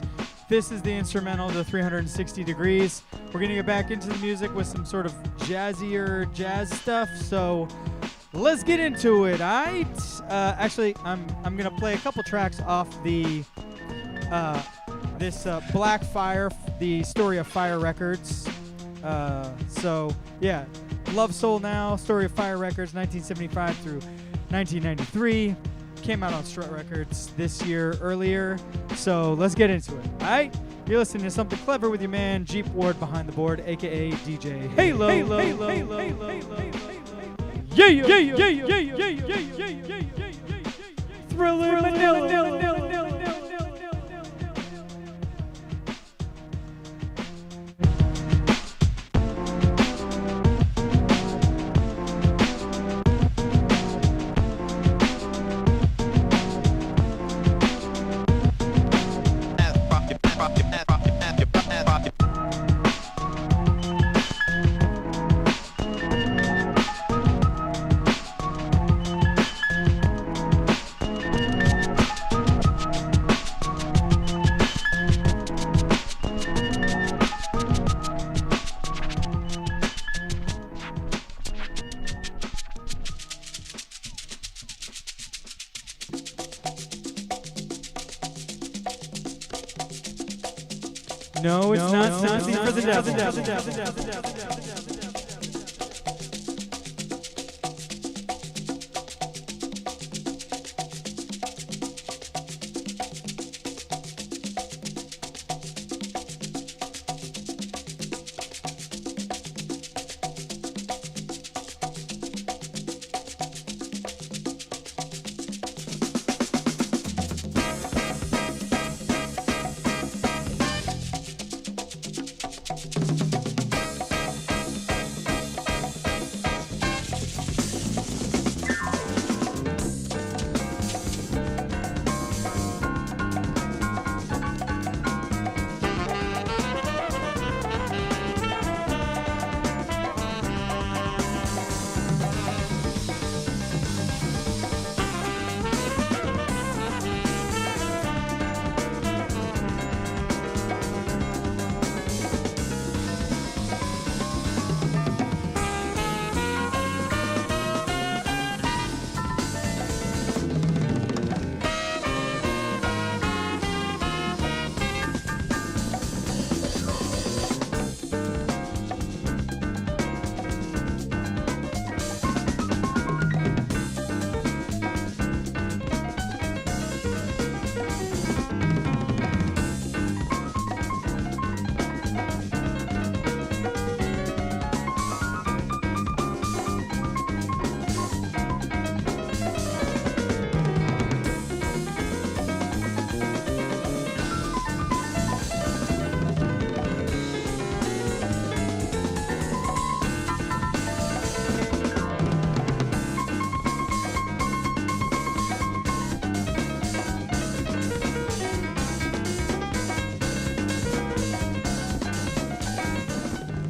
this is the instrumental, the 360 Degrees. We're going to get back into the music with some sort of jazzier jazz stuff. So let's get into it, alright? Actually, I'm going to play a couple tracks off the this Black Fire, the Story of Fire Records. So, yeah, Love Soul Now, Story of Fire Records, 1975 through 1993. Came out on Strut Records this year earlier. So let's get into it, alright? You're listening to Something Clever with your man Jeep Ward behind the board, aka DJ Halo. Thriller Manila. No, it's not sympathy for the devil.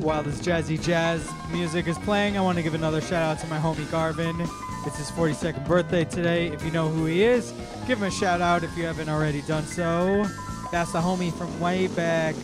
while this jazzy jazz music is playing, I want to give another shout out to my homie Garvin. It's his 42nd birthday today. If you know who he is, give him a shout out if you haven't already done so. That's the homie from way back.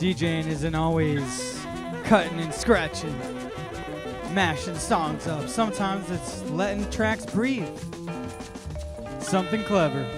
DJing isn't always cutting and scratching, mashing songs up. Sometimes it's letting tracks breathe. Something clever.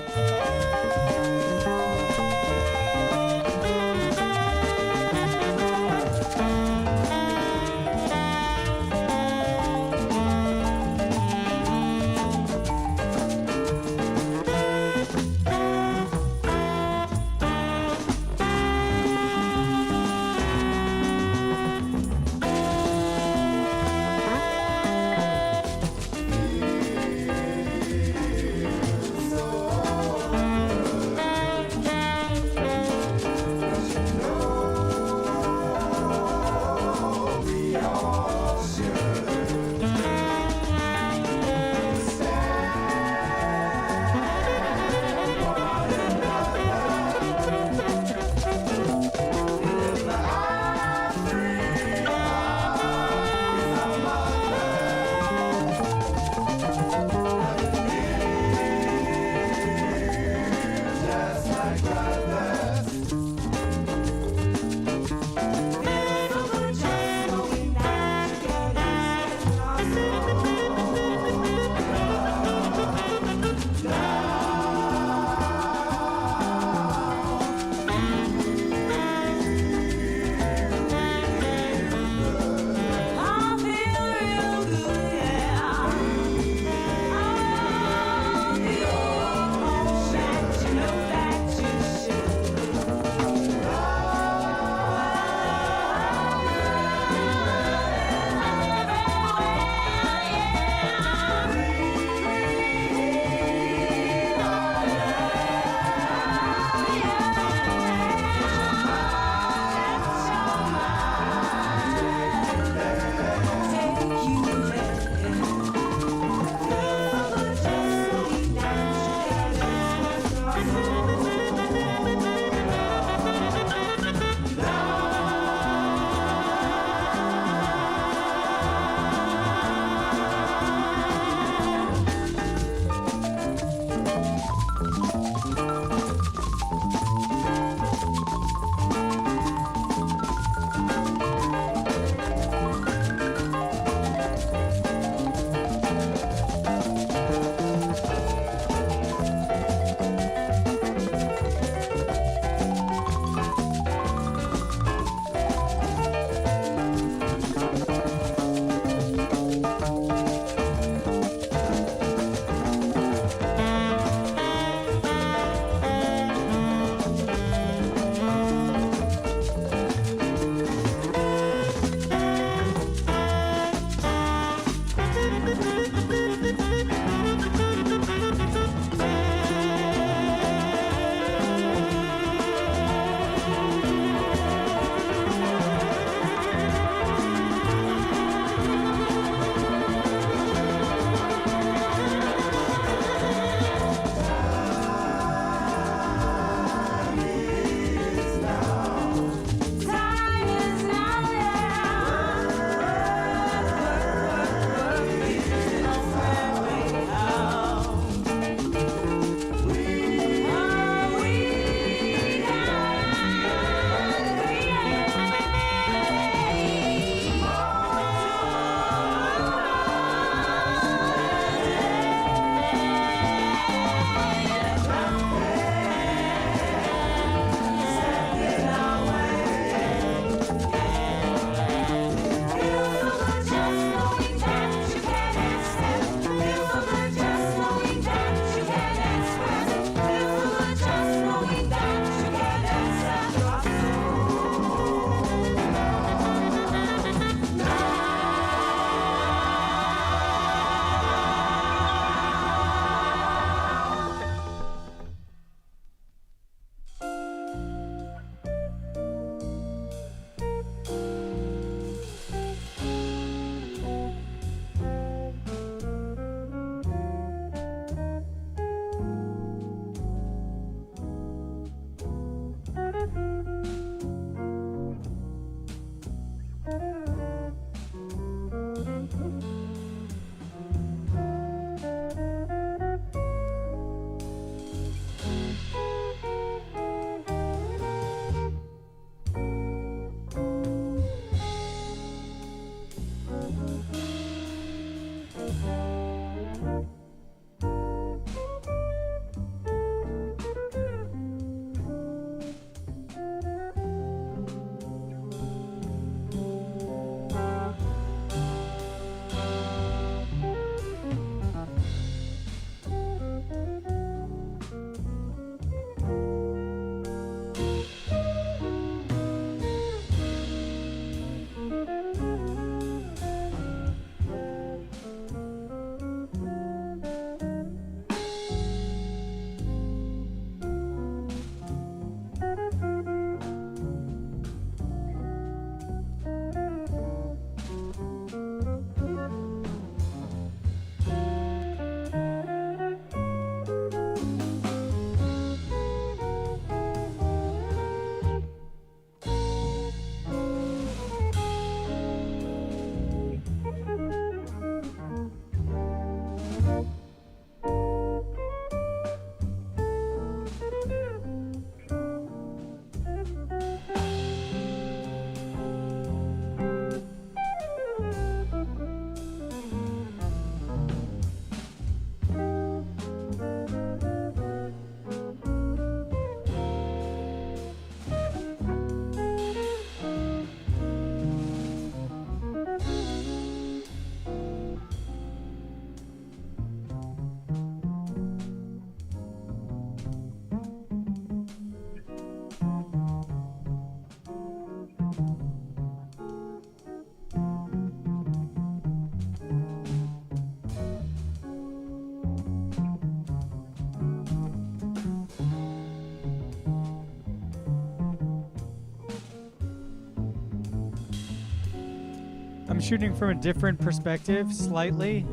shooting from a different perspective slightly.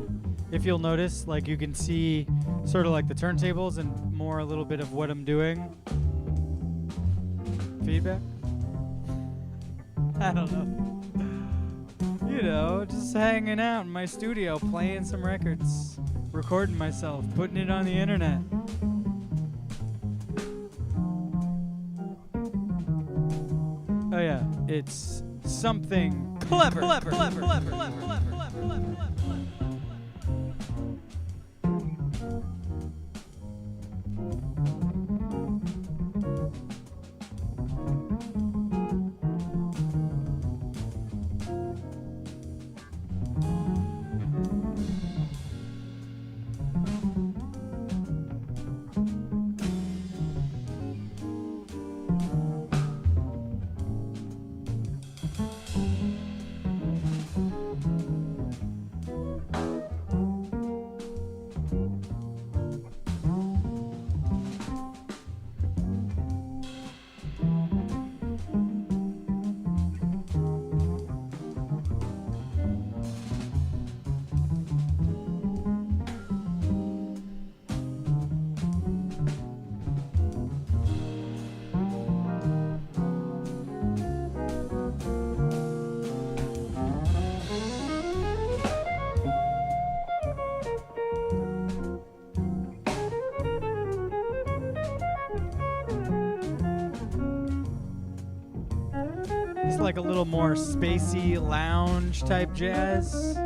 If you'll notice, like you can see sort of like the turntables and more a little bit of what I'm doing. Feedback? I don't know. You know, just hanging out in my studio, playing some records, recording myself, putting it on the internet. Oh yeah, it's something clever. Like a little more spacey lounge type jazz.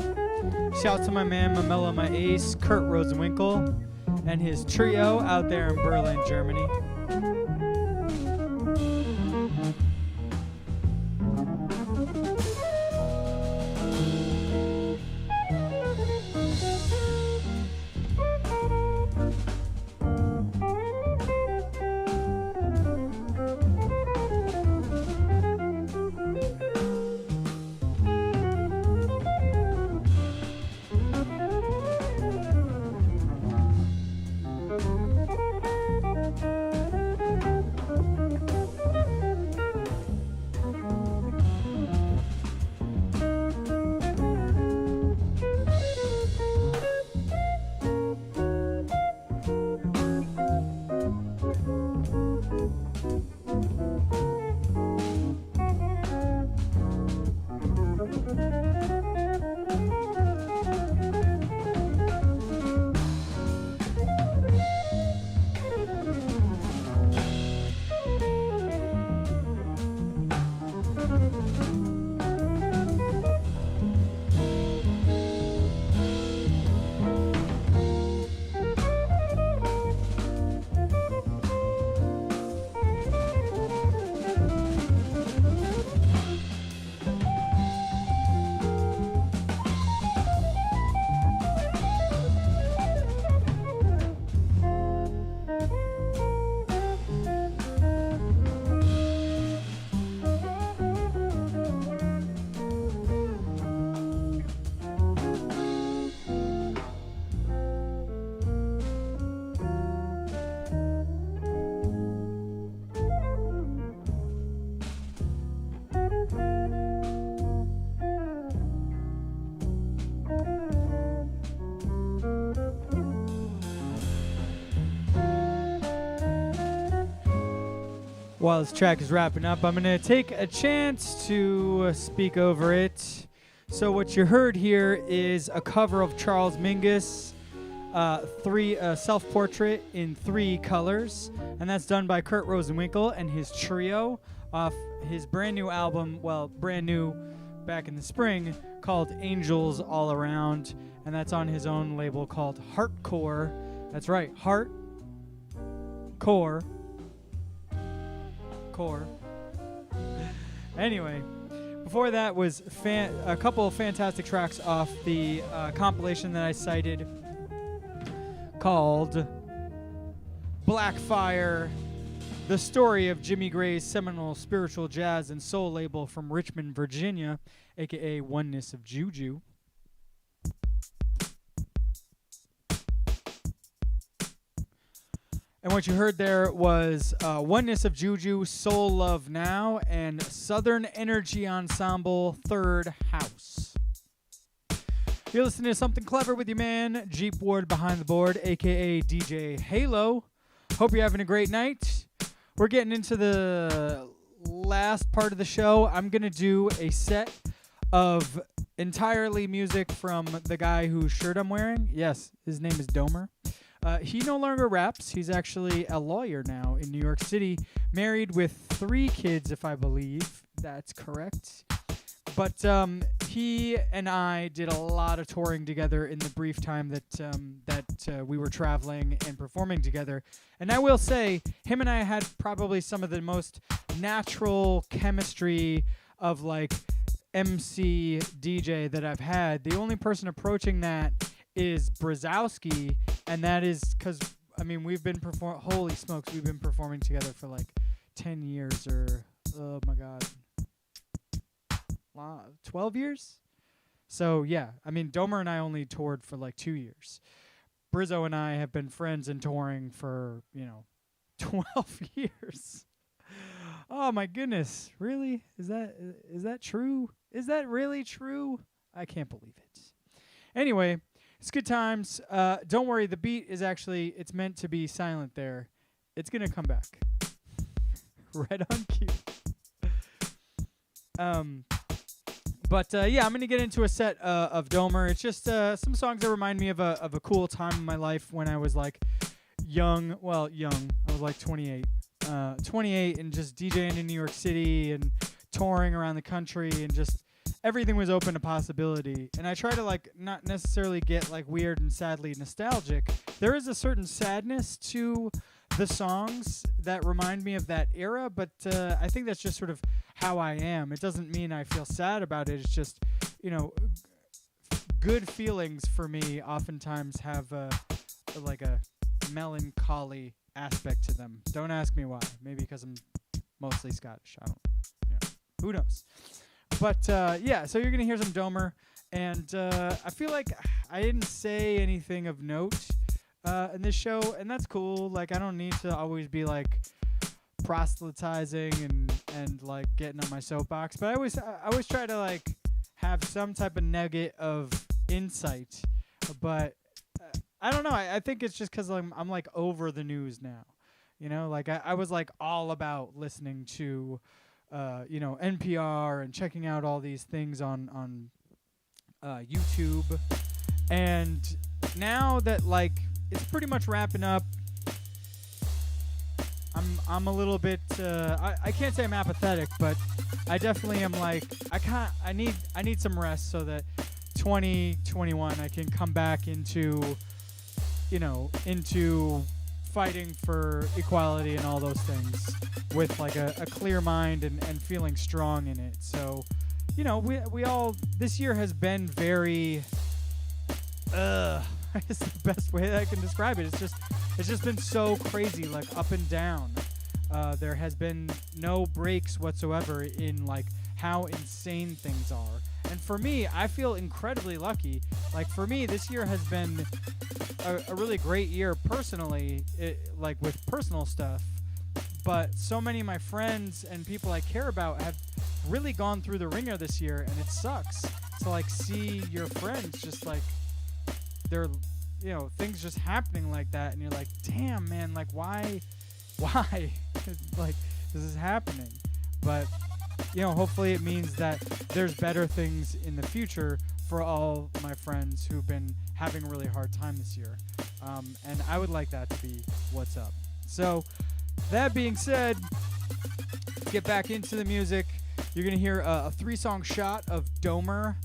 Shout to my man, my mellow, my ace, Kurt Rosenwinkel, and his trio out there in Berlin, Germany. While this track is wrapping up, I'm going to take a chance to speak over it. So what you heard here is a cover of Charles Mingus, self-portrait in 3 colors, and that's done by Kurt Rosenwinkel and his trio off his brand new album, well, brand new back in the spring, called Angels All Around, and that's on his own label called Heartcore. That's right, Heartcore. Anyway, before that was a couple of fantastic tracks off the compilation that I cited called Blackfire, the story of Jimmy Gray's seminal spiritual jazz and soul label from Richmond, Virginia, aka Oneness of Juju. And what you heard there was Oneness of Juju, Soul Love Now, and Southern Energy Ensemble, Third House. You're listening to Something Clever with your man, Jeep Ward behind the board, aka DJ Halo. Hope you're having a great night. We're getting into the last part of the show. I'm going to do a set of entirely music from the guy whose shirt I'm wearing. Yes, his name is Domer. He no longer raps. He's actually a lawyer now in New York City, married with 3 kids, if I believe that's correct. But he and I did a lot of touring together in the brief time that we were traveling and performing together. And I will say, him and I had probably some of the most natural chemistry of like MC DJ that I've had. The only person approaching that is Brzezowski, and that is because, I mean, we've been holy smokes, we've been performing together for like 10 years or, oh my God, 12 years? So, yeah, I mean, Domer and I only toured for like 2 years. Brizzo and I have been friends and touring for, 12 years. Oh, my goodness. Really? Is that true? Is that really true? I can't believe it. Anyway, it's good times. Don't worry, the beat is actually, it's meant to be silent there. It's going to come back. Right on cue. But yeah, I'm going to get into a set of Domer. It's just some songs that remind me of a cool time in my life when I was like young. Well, young. I was like 28. 28 and just DJing in New York City and touring around the country and just everything was open to possibility. And I try to like not necessarily get like weird and sadly nostalgic. There is a certain sadness to the songs that remind me of that era, but I think that's just sort of how I am. It doesn't mean I feel sad about it. It's just, good feelings for me oftentimes have like a melancholy aspect to them. Don't ask me why. Maybe because I'm mostly Scottish. I don't, who knows? But yeah, so you're going to hear some Domer, and I feel like I didn't say anything of note in this show, and that's cool. Like, I don't need to always be like proselytizing and like getting on my soapbox, but I always try to like have some type of nugget of insight. But I don't know. I think it's just because I'm like over the news now. Like I was like all about listening to NPR and checking out all these things on YouTube, and now that like it's pretty much wrapping up, I'm a little bit I can't say I'm apathetic, but I definitely am like I need some rest so that 2021 I can come back into fighting for equality and all those things with like a clear mind and feeling strong in it. So we all, this year has been very it's the best way that I can describe it. It's just been so crazy, like up and down. There has been no breaks whatsoever in like how insane things are. And for me, I feel incredibly lucky. Like for me, this year has been a really great year personally, like with personal stuff. But so many of my friends and people I care about have really gone through the ringer this year, and it sucks to like see your friends just like they're things just happening like that, and you're like, damn man, like why like this is happening. But hopefully it means that there's better things in the future for all my friends who've been having a really hard time this year, and I would like that to be what's up. So that being said, let's get back into the music. You're gonna hear a 3-song shot of Domer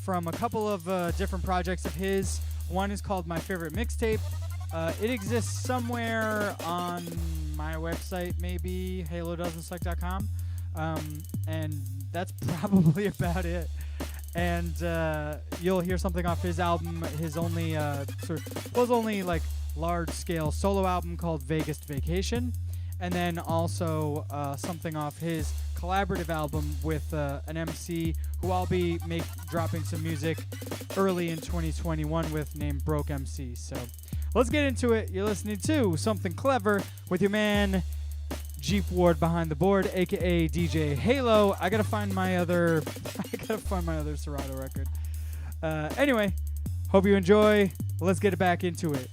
from a couple of different projects of his. One is called My Favorite Mixtape. It exists somewhere on my website, maybe halodoesn'tsuck.com, and that's probably about it. And you'll hear something off his album, his only only like large-scale solo album called Vegas Vacation, and then also something off his collaborative album with an MC who I'll be dropping some music early in 2021 with, named Broke MC. So let's get into it. You're listening to Something Clever with your man Jeep Ward behind the board, aka DJ Halo. I gotta find my other Serato record. Anyway, hope you enjoy. Let's get back into it.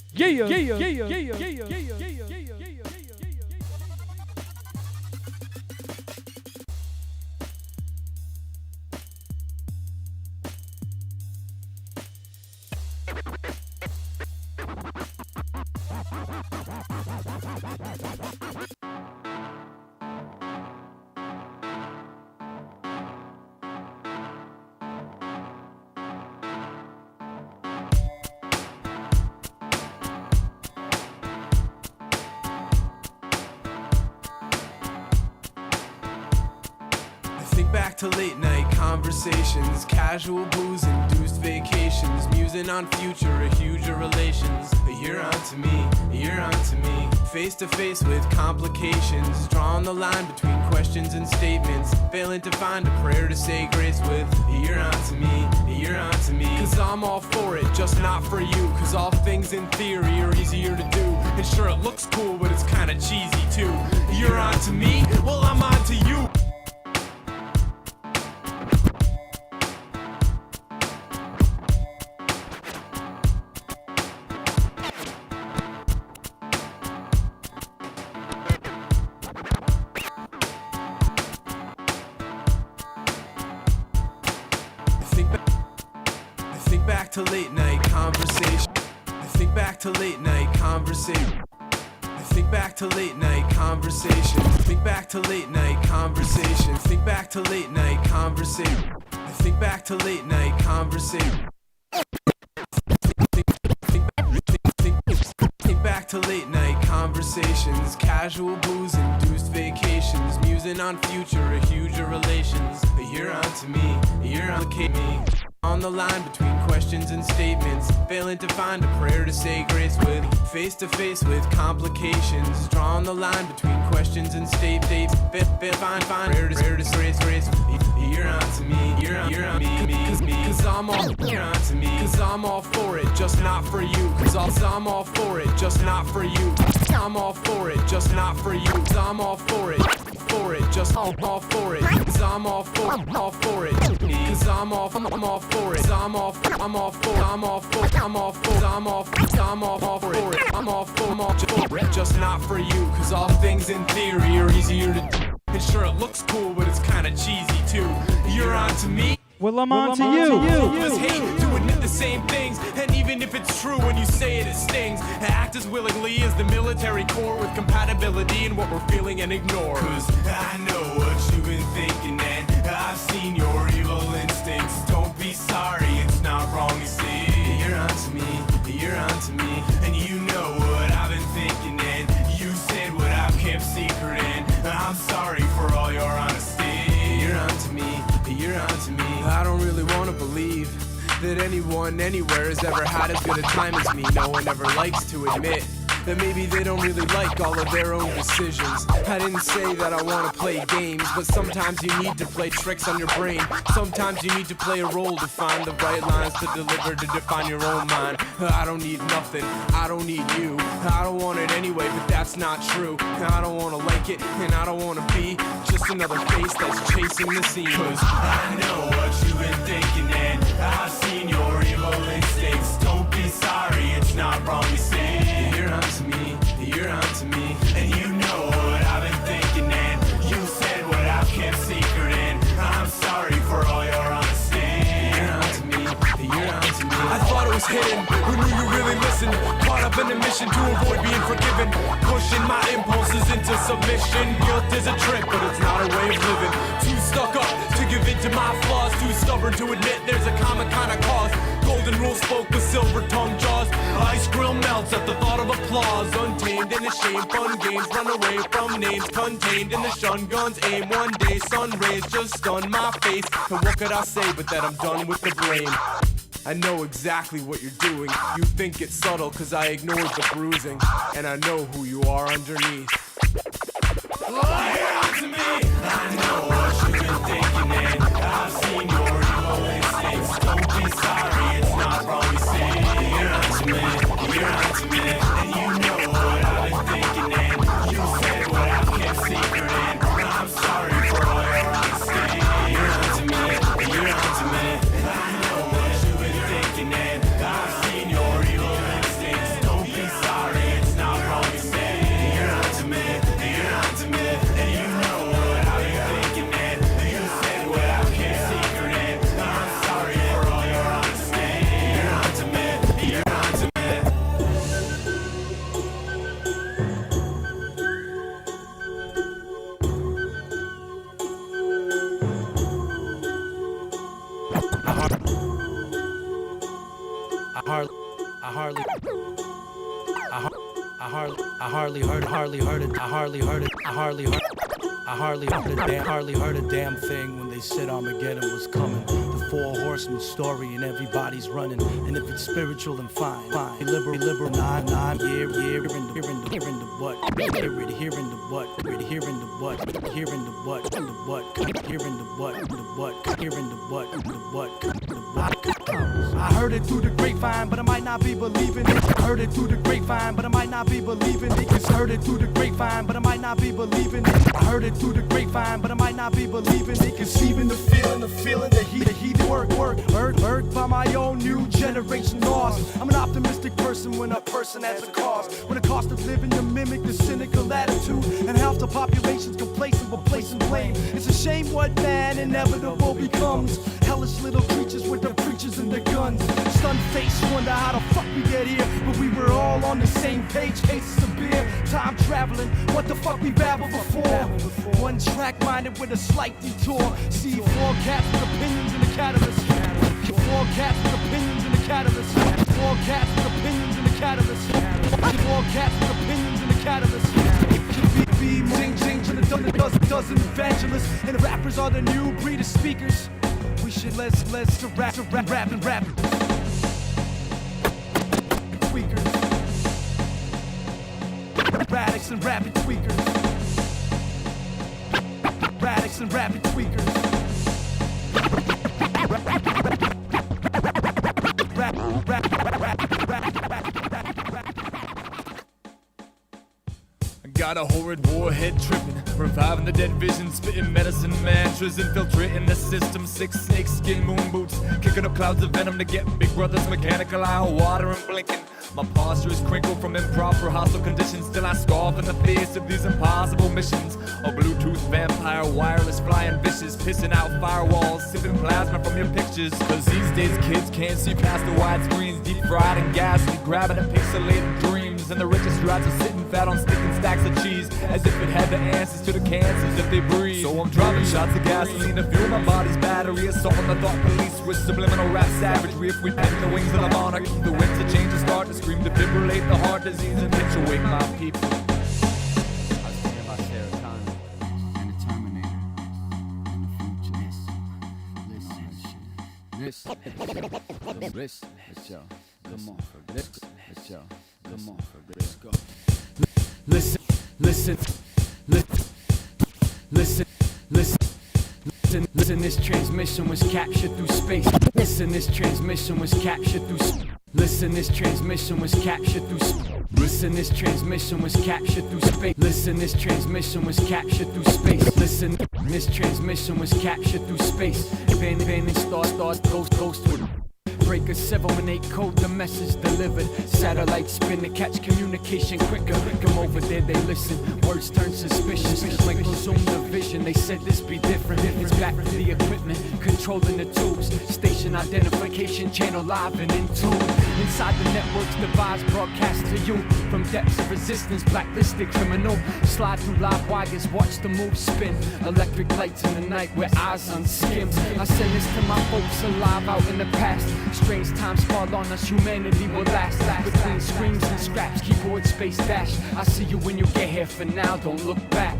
Think back to late night conversations, casual booze, induced vacations, musing on future, a huge relations. A year on to me, a year on to me. Face to face with complications, drawing the line between questions and statements, failing to find a prayer to say grace with. A year on to me, a year on to me. Cause I'm all for it, just not for you. Cause all things in theory are easier to do. And sure it looks cool, but it's kinda cheesy too. A year on to me, well I'm on to you. To late night conversation. I think back to late night conversation. I think back to late night conversation. Think back to late night conversation. Think back to late night conversation. I think back to late night conversation. Think back to late night conversations, casual booze, induced vacations, musing on future, a huge relations. A year on to me, a year on to me. On the line between questions and statements, failing to find a prayer to say grace with. Face to face with complications, drawing the line between questions and statements, find prayer to say grace. You're on to me, you're on me, cause I'm all you're on to me, cause I'm all for it, just not for you. Cause I'm all for it, just not for you. I'm all for it, just not for you. Cause I'm all for it, just all for it. Cause I'm all for it, cause I'm all for it. I'm all for it, I'm all for it, I'm all for it, I'm all for it, I'm all for it, I'm all for it, just not for you. Cause all things in theory are easier to do. And sure it looks cool, but it's kinda cheesy too. You're on to me. Well, I'm on to you. Us hate to admit the same things, and even if it's true when you say it, it stings. Act as willingly as the military corps with compatibility in what we're feeling and ignore. Cause I know what you've been thinking, and I've seen your evil instincts. Don't be sorry, it's not wrong to see. You're on to me, you're on to me, and you know what I've been thinking, and you said what I've kept secret, and I'm sorry for all your honesty. You're on to me, you're on to me. I don't really wanna believe that anyone anywhere has ever had as good a time as me. No one ever likes to admit that maybe they don't really like all of their own decisions. I didn't say that I wanna play games, but sometimes you need to play tricks on your brain. Sometimes you need to play a role to find the right lines to deliver to define your own mind. I don't need nothing, I don't need you. I don't want it anyway, but that's not true. I don't wanna like it, and I don't wanna be just another face that's chasing the scene. Cause I know what you've been thinking, and I've seen your evil instincts. Don't be sorry, it's not wrong to say. You're on to me, you're on to me, and you know what I've been thinking, and you said what I've kept secret, and I'm sorry for all your honesty. You're on to me, you're on to me. I thought it was hidden, who knew you really listened? Caught up in a mission to avoid being forgiven, pushing my impulses into submission. Guilt is a trick, but it's not a way of living. Too stuck up to give in to my flaws, too stubborn to admit there's a common kind of cause. Golden rule spoke with silver tongue jaws. Ice grill melts at the thought of applause. Untamed in the shame, fun games, run away from names. Contained in the shun guns, aim one day. Sun rays just stun my face. And what could I say but that I'm done with the blame? I know exactly what you're doing. You think it's subtle cause I ignored the bruising, and I know who you are underneath. Lie on to me. I know what you've been thinking, and I've seen your evil instincts. Don't be sorry, it's not wrong to say. You're on to me, you're on to me, and you know what I've been thinking, and you said what I've kept secret, and I'm sorry for all your honesty. You're on to me, you're on to me. I know what you've been hardly heard a damn thing when they said Armageddon was coming. The four horsemen story and everybody's running. And if it's spiritual, then fine. Liberal, nine, here in the what, here in the what, here in the what, here in the what, in the what, here in the what, in the what, here in the what, in the what, the what. I heard it through the grapevine, but I might not be believing it. I heard it through the grapevine, but I might not be believing it. Just heard it through the grapevine, but I might not be believing it. I heard it through the grapevine, but I might not be believing it. Conceiving the feeling, the heat, work by my own new generation lost. I'm an optimistic person when a person has a cost. When the cost of living to mimic the cynical attitude, and half the population's complacent but placing blame. It's a shame what man inevitable becomes. Hellish little creatures with the preachers and the guns. Stunned face, wonder how the fuck we get here. But we were all on the same page, cases of beer. Time traveling, what the fuck we babbled before. One track minded with a slight detour. See four cats with opinions in the catalyst. Four cats with opinions in the catalyst. Four cats with opinions in the catalyst. Four cats with opinions in the catalyst. Be zing to the dozen evangelists. And the rappers are the new breed of speakers. We should let's to rap and rap. Tweakers. Radix and rapid tweakers. Radix and rapid tweakers. Got a horrid warhead tripping, reviving the dead vision, spitting medicine mantras, infiltrating the system. 6 snakeskin moon boots, kicking up clouds of venom to get Big Brother's mechanical eye water and blinking. My posture is crinkled from improper hostile conditions. Still I scoff in the face of these impossible missions. A Bluetooth vampire, wireless flying vicious, pissing out firewalls, sipping plasma from your pictures. Cause these days kids can't see past the wide screens, deep fried and ghastly, grabbing at pixelated dreams. And the richest drives are sitting fat on sticking stacks of cheese, as if it had the answers to the cancers that they breathe. So I'm dropping shots of gasoline to fuel my body's battery, assaulting the thought police with subliminal rap savagery. If we paint the wings of the monarch, the winds to change and start to scream, defibrillate the heart disease and pitch awake my people. I was thinking about Sarah Connor and the Terminator in the future. Listen, yo. Come on, let's yo. Come on, let's go. Listen, this transmission was captured through space. Listen, this transmission was captured through space. Listen, this transmission was captured through space. Listen, this transmission was captured through space. Listen, this transmission was captured through space. Listen, this transmission was captured through space. Van stars, ghost with Breaker 718 code, the message delivered. Satellite spin to catch communication quicker. Come over there, they listen. Words turn suspicious. Michael zoom the vision. They said this be different. It's back to the equipment, controlling the tubes. Station identification, channel live and in tune. Inside the network's device, broadcast to you from depths of resistance. Blacklisted criminal. Slide through live wires, watch the move spin. Electric lights in the night with eyes on skims. I send this to my folks alive out in the past. Strange times fall on us, humanity will last. Between screams and scraps, keyboard space dash. I see you when you get here, for now, don't look back.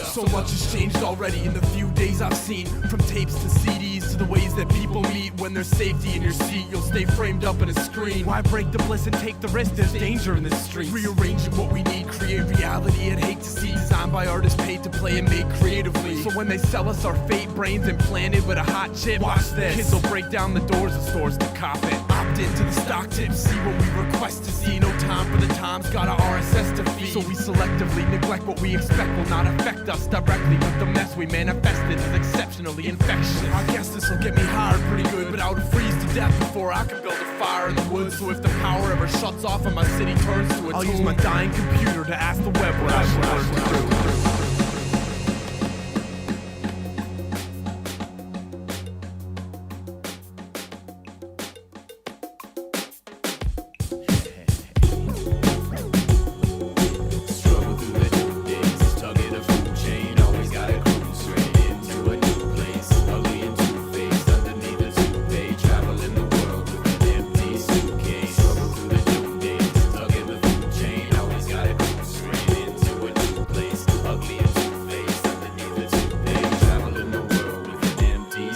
So much has changed already in the few days I've seen. From tapes to CDs to the ways that people meet. When there's safety in your seat, you'll stay framed up in a screen. Why break the bliss and take the risk? There's danger in the streets. Rearranging what we need, create reality I'd hate to see. Designed by artists paid to play and made creatively. So when they sell us our fate, brains implanted with a hot chip, watch this. Kids will break down the doors of stores to cop it. Opt into the stock tips, see what we request to see. No time for the times, got a RSS to feed. So we selectively neglect what we expect will not affect us directly, but the mess we manifested is exceptionally infectious. I guess this will get me hired pretty good, but I would freeze to death before I could build a fire in the woods. So if the power ever shuts off and my city turns to a tomb, I'll use my dying computer to ask the web what I should learn to do. Struggle through the day.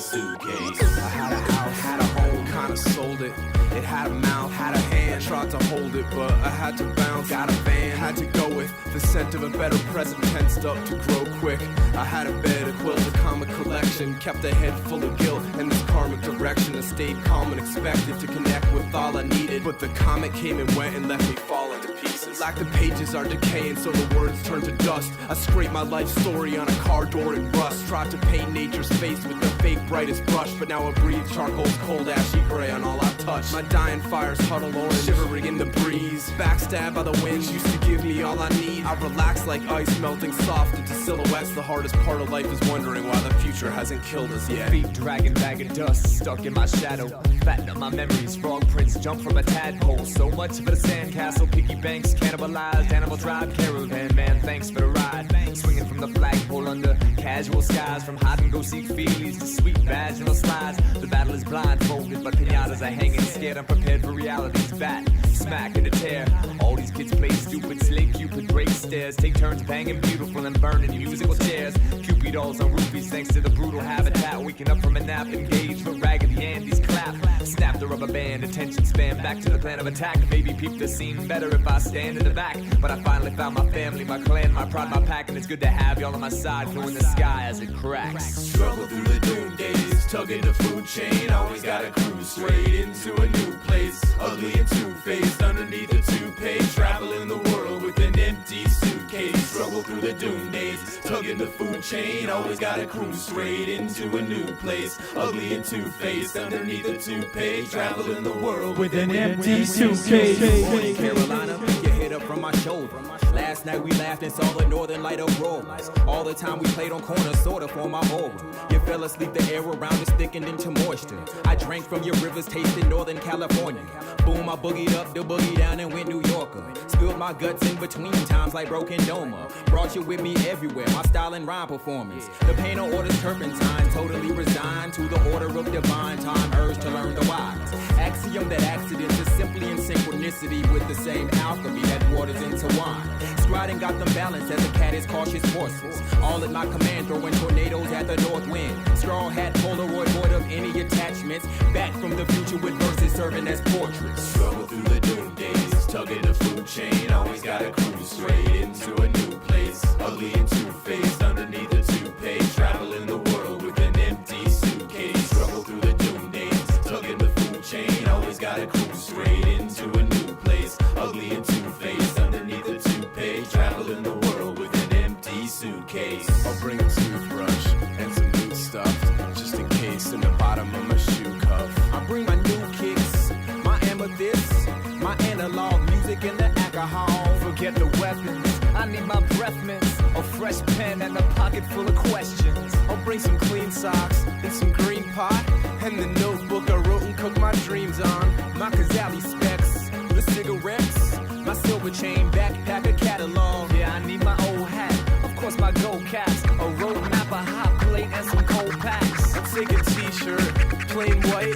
suitcase. I had a house, had a home, kinda sold it. It had a mouth, had a hand, tried to hold it, but I had to bounce. Got a van, had to go with the scent of a better present, tensed up to grow quick. I had a bed, a quilt, a comic collection, kept a head full of guilt and this karmic direction. I stayed calm and expected to connect with all I needed, but the comic came and went and left me falling to pieces. Like the pages are decaying, so the words turn to dust. I scraped my life story on a car door in rust. Tried to paint nature's face with the fake brightest brush, but now I breathe charcoal's cold ashy gray on all I touch. My dying fires huddle orange, shivering in the breeze. Backstabbed by the winds used to give me all I need. I relax like ice melting soft into silhouettes. The hardest part of life is wondering why the future hasn't killed us yet. Feet dragging bag of dust, stuck in my shadow. Fatten up my memories, frog prints jump from a tadpole. So much for the sandcastle, piggy banks, cannibalized, animal tribe, caravan man, thanks for the ride. Swinging from the flagpole under casual skies, from hide and go seek feelies to sweet vaginal slides. The battle is blindfolded, but pinatas are hanging scared, unprepared for reality's bat. Smack and a tear. All these kids play stupid, slay Cupid, break stairs, take turns banging beautiful and burning musical chairs. Cupid dolls on roofies, thanks to the brutal habitat. Waking up from a nap, engaged with Raggedy Andy's clap. Snap the rubber band, attention span, back to the plan of attack. Maybe peep the scene better if I stand in the back. But I finally found my family, my clan, my pride, my pack, and it's good to have y'all on my side, glowing the sky as it cracks. Struggle through the doom days, tugging the food chain, always gotta cruise straight into a new place. Ugly and two-faced, underneath the toupee, traveling the world with an empty suitcase. Struggle through the doom days, tugging the food chain, always gotta cruise straight into a new place. Ugly and two-faced, underneath the toupee, traveling the world with an empty suitcase. Morning, Carolina, your head up from my shoulder. Last night we laughed and saw the northern light aromas. All the time we played on corners, sorta for my old. You fell asleep, the air around us thickened into moisture. I drank from your rivers, tasted Northern California. Boom, I boogied up the boogie down and went New Yorker. Spilled my guts in between times like broken doma. Brought you with me everywhere, my style and rhyme performance. The pain of orders turpentine, totally resigned to the order of divine time, urge to learn the wise. Axiom that accidents is simply in synchronicity with the same alchemy that waters into wine. Striding got them balanced as a cat is cautious horses. All at my command, throwing tornadoes at the north wind. Straw hat, Polaroid, void of any attachments. Back from the future with verses serving as portraits. Struggle through the doom days, tugging the food chain, always gotta cruise straight into a new place. Ugly and two-faced, underneath the toupee, traveling the world with an empty suitcase. Struggle through the doom days, tugging the food chain, always gotta cruise straight into a new place. Ugly and two-faced, underneath the toupee, traveling the world with an empty suitcase. I'll bring a toothbrush and some new stuff, just in case in the bottom of my shoe cuff. I bring my new kicks, my amethyst, my analog music and the alcohol. Forget the weapons, I need my breath mints, a fresh pen and a pocket full of questions. I'll bring some clean socks and some green pot, and the notebook I wrote and cooked my dreams on. My Kazali specs, the cigarettes, my silver chain, backpack, a catalog. Yeah, I need my old hat, of course my gold caps, a road map, a hot plate, and some cold packs. I'll take a t-shirt, plain white,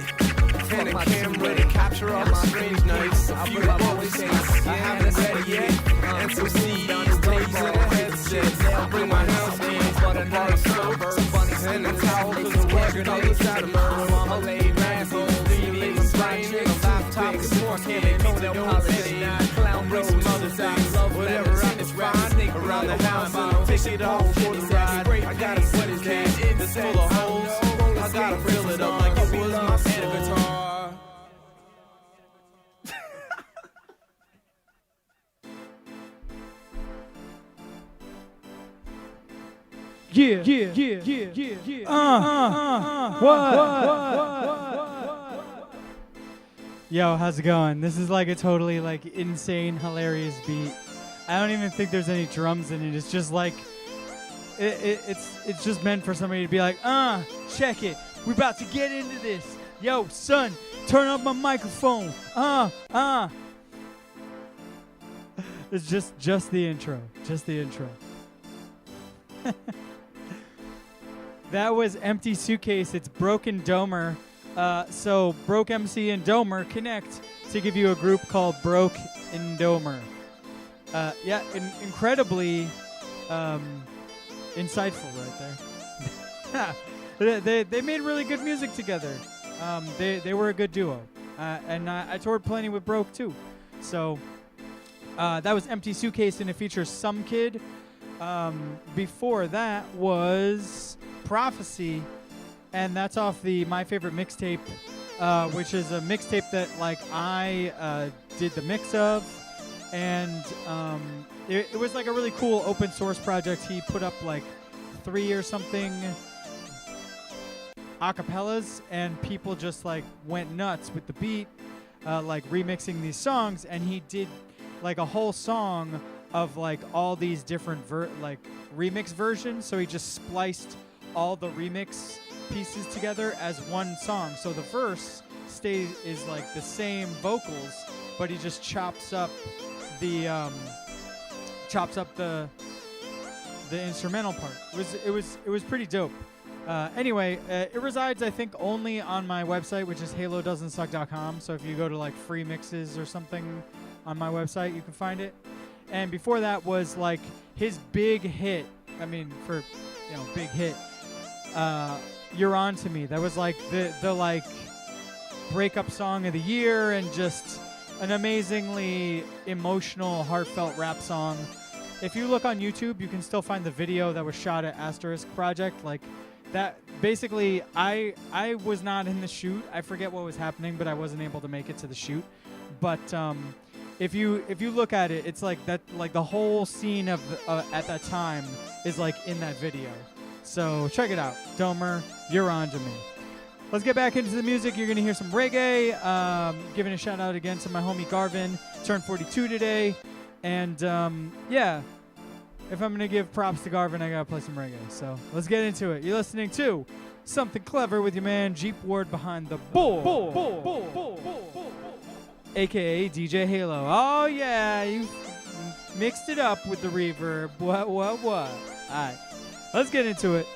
and a camera to capture all the strange nights. A few books I haven't read yet, and some CDs, tapes, and a headset. I'll bring my house keys, a bar of soap, and a towel, cause the work days out of my marmalade, razzles, CDs, brain, a laptop, some more candy, toenail polish, clown bring some other things, whatever I can find around the house, I'll take it off for the ride. I got a sweater's case that's full of holes, I gotta fill it up like it was my soul. Yeah. What? Yo, how's it going? This is like a totally like insane, hilarious beat. I don't even think there's any drums in it. It's just like it's just meant for somebody to be like, check it. We're about to get into this. Yo, son, turn up my microphone. It's just the intro. Just the intro. That was Empty Suitcase. It's Broken Domer. So Broke MC and Domer connect to give you a group called Broke and Domer. Incredibly insightful right there. They made really good music together. They were a good duo. And I toured plenty with Broke too. So that was Empty Suitcase, and it features Some Kid. Before that was Prophecy, and that's off the My Favorite Mixtape, which is a mixtape that like I did the mix of, and it was like a really cool open source project. He put up like 3 or something acapellas, and people just like went nuts with the beat, like remixing these songs, and he did like a whole song of like all these different remix versions. So he just spliced all the remix pieces together as one song. So the verse is like the same vocals, but he just chops up the instrumental part. It was pretty dope. Anyway, it resides, I think, only on my website, which is halodoesn't.suck.com. So if you go to like free mixes or something on my website, you can find it. And before that was like his big hit. I mean, for big hit. You're On to Me. That was like the like breakup song of the year, and just an amazingly emotional, heartfelt rap song. If you look on YouTube, you can still find the video that was shot at Asterisk Project. Like that, basically, I was not in the shoot. I forget what was happening, but I wasn't able to make it to the shoot. But if you look at it, it's like that. Like the whole scene of at that time is like in that video. So check it out, Domer. You're On to Me. Let's get back into the music. You're gonna hear some reggae. Giving a shout out again to my homie Garvin. Turned 42 today. And yeah, if I'm gonna give props to Garvin, I gotta play some reggae. So let's get into it. You're listening to Something Clever with your man Jeep Ward behind the board, aka DJ Halo. Oh yeah, you mixed it up with the reverb. What? All right, let's get into it.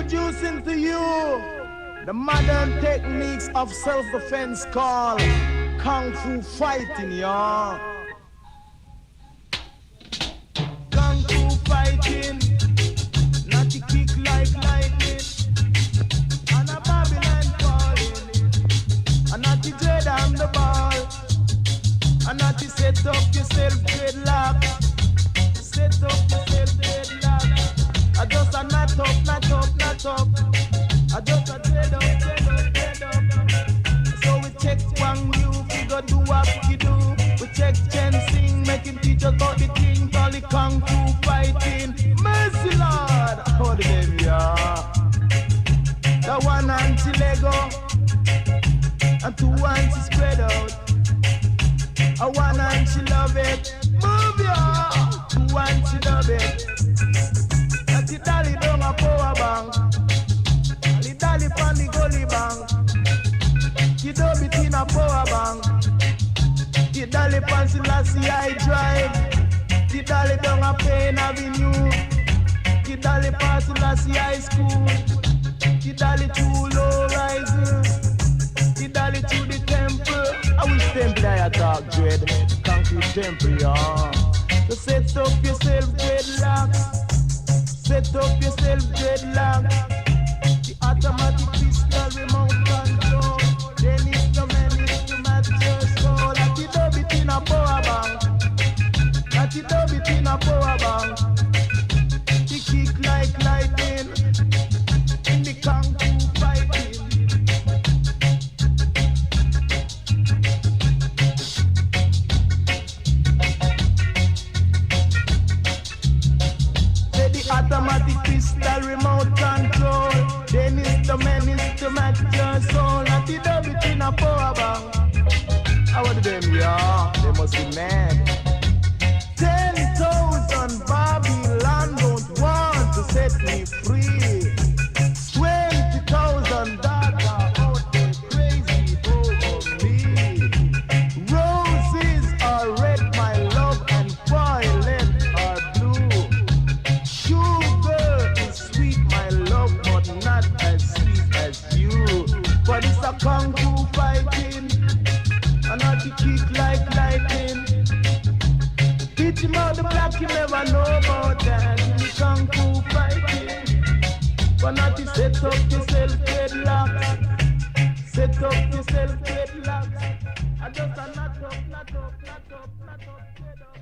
Introducing to you the modern techniques of self-defense called Kung Fu fighting, y'all. Kung Fu fighting, not to kick like lightning, and a Babylon falling, and not to dread on the ball, and not to set up yourself dreadlock, set up yourself dreadlock. I just a not up, not up, not up. I just a dread up, dread up, dread up. So we check one new figure, do what we do. We check Chen Sing, make him teach us about the thing, call it Kung Fu fighting. Mercy Lord, how the baby, yeah. The one anti-Lego, and two anti-spread out. A one anti-love it, move ya. Two anti-love it. The dolly down a power bank, the dolly pan the gully bank, the dub it in a power bank, the dolly pan Selassie I drive, the dolly down a Payne Avenue, the dolly pan Selassie High School, the dolly to low rises, the dolly to the temple. I wish temple I talk dread, concrete temple, yeah. So set up yourself dreadlocks. Set up yourself dreadlock. The automatic pistol remote control. Then it's the man to match your soul. At the dub it in a power bank. At the dub it in a power bank. The kick like lightning. In the Kung Fu fighting. Automatic pistol remote control. Then it's the menace to match your soul. Not the dub it in a power bank. How are them, yeah? They must be mad. 10,000 Babylon don't want to set me free. 20,000 data out there crazy over me. Roses are red, my love, and violet are blue. Sugar is sweet, my love, but not as sweet as you. But it's a Kung Fu fighting, and not to kick like lightning. Teach him how the black, you never know about that. In the Kung Fu fighting, but not to set up yourself dreadlocks. Set up yourself dreadlocks. I just a not up, not up, not up, not up, get up.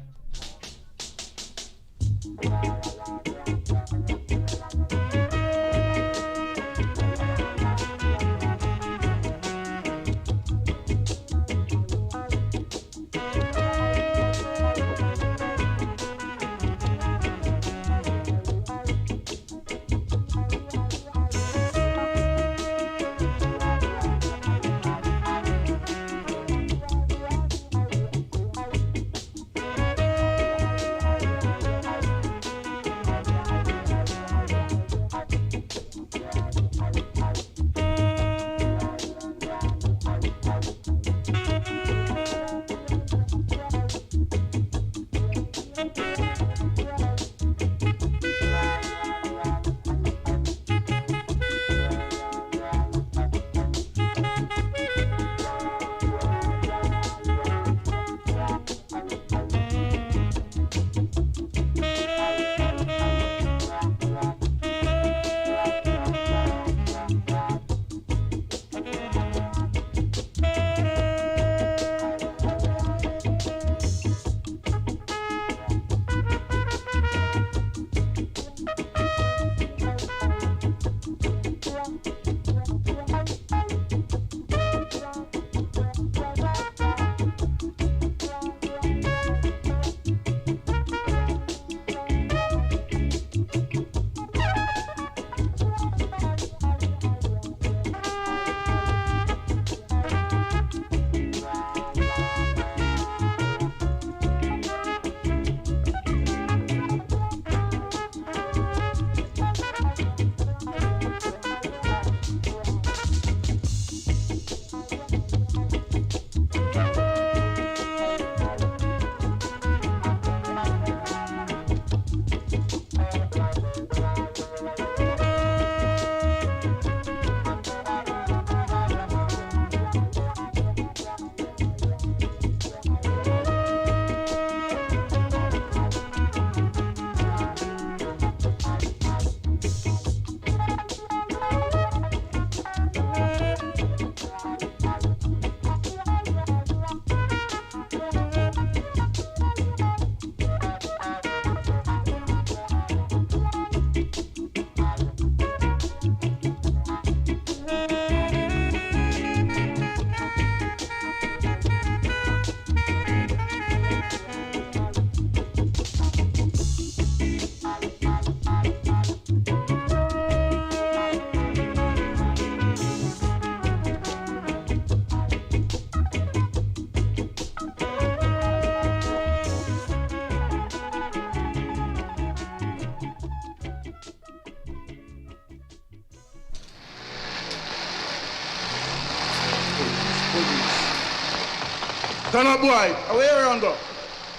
Turn up, boy. Where you go?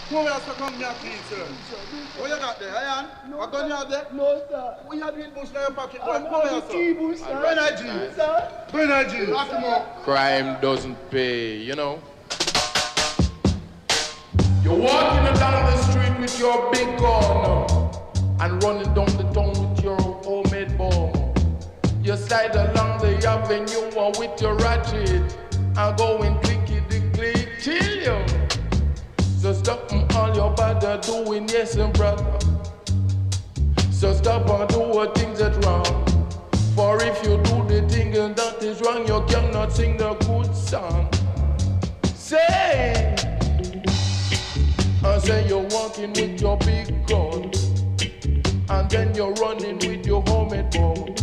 Come here, come here, please, sir. What you got there? Iron? No, a gun you have there? No, sir. What you have in bush in your pocket? Come here, sir. Grenade, sir. Grenade. Lock him up. Crime doesn't pay, you know. You're walking down the street with your big gun and running down the town with your homemade bomb. You slide along the avenue with your ratchet and going clicky-dickly till you. So stop all your bother doing, yes, and brother. So stop and do what things that wrong. For if you do the thing and that is wrong, you cannot sing the good song. Say, I say you're walking with your big gun, and then you're running with your homemade bomb.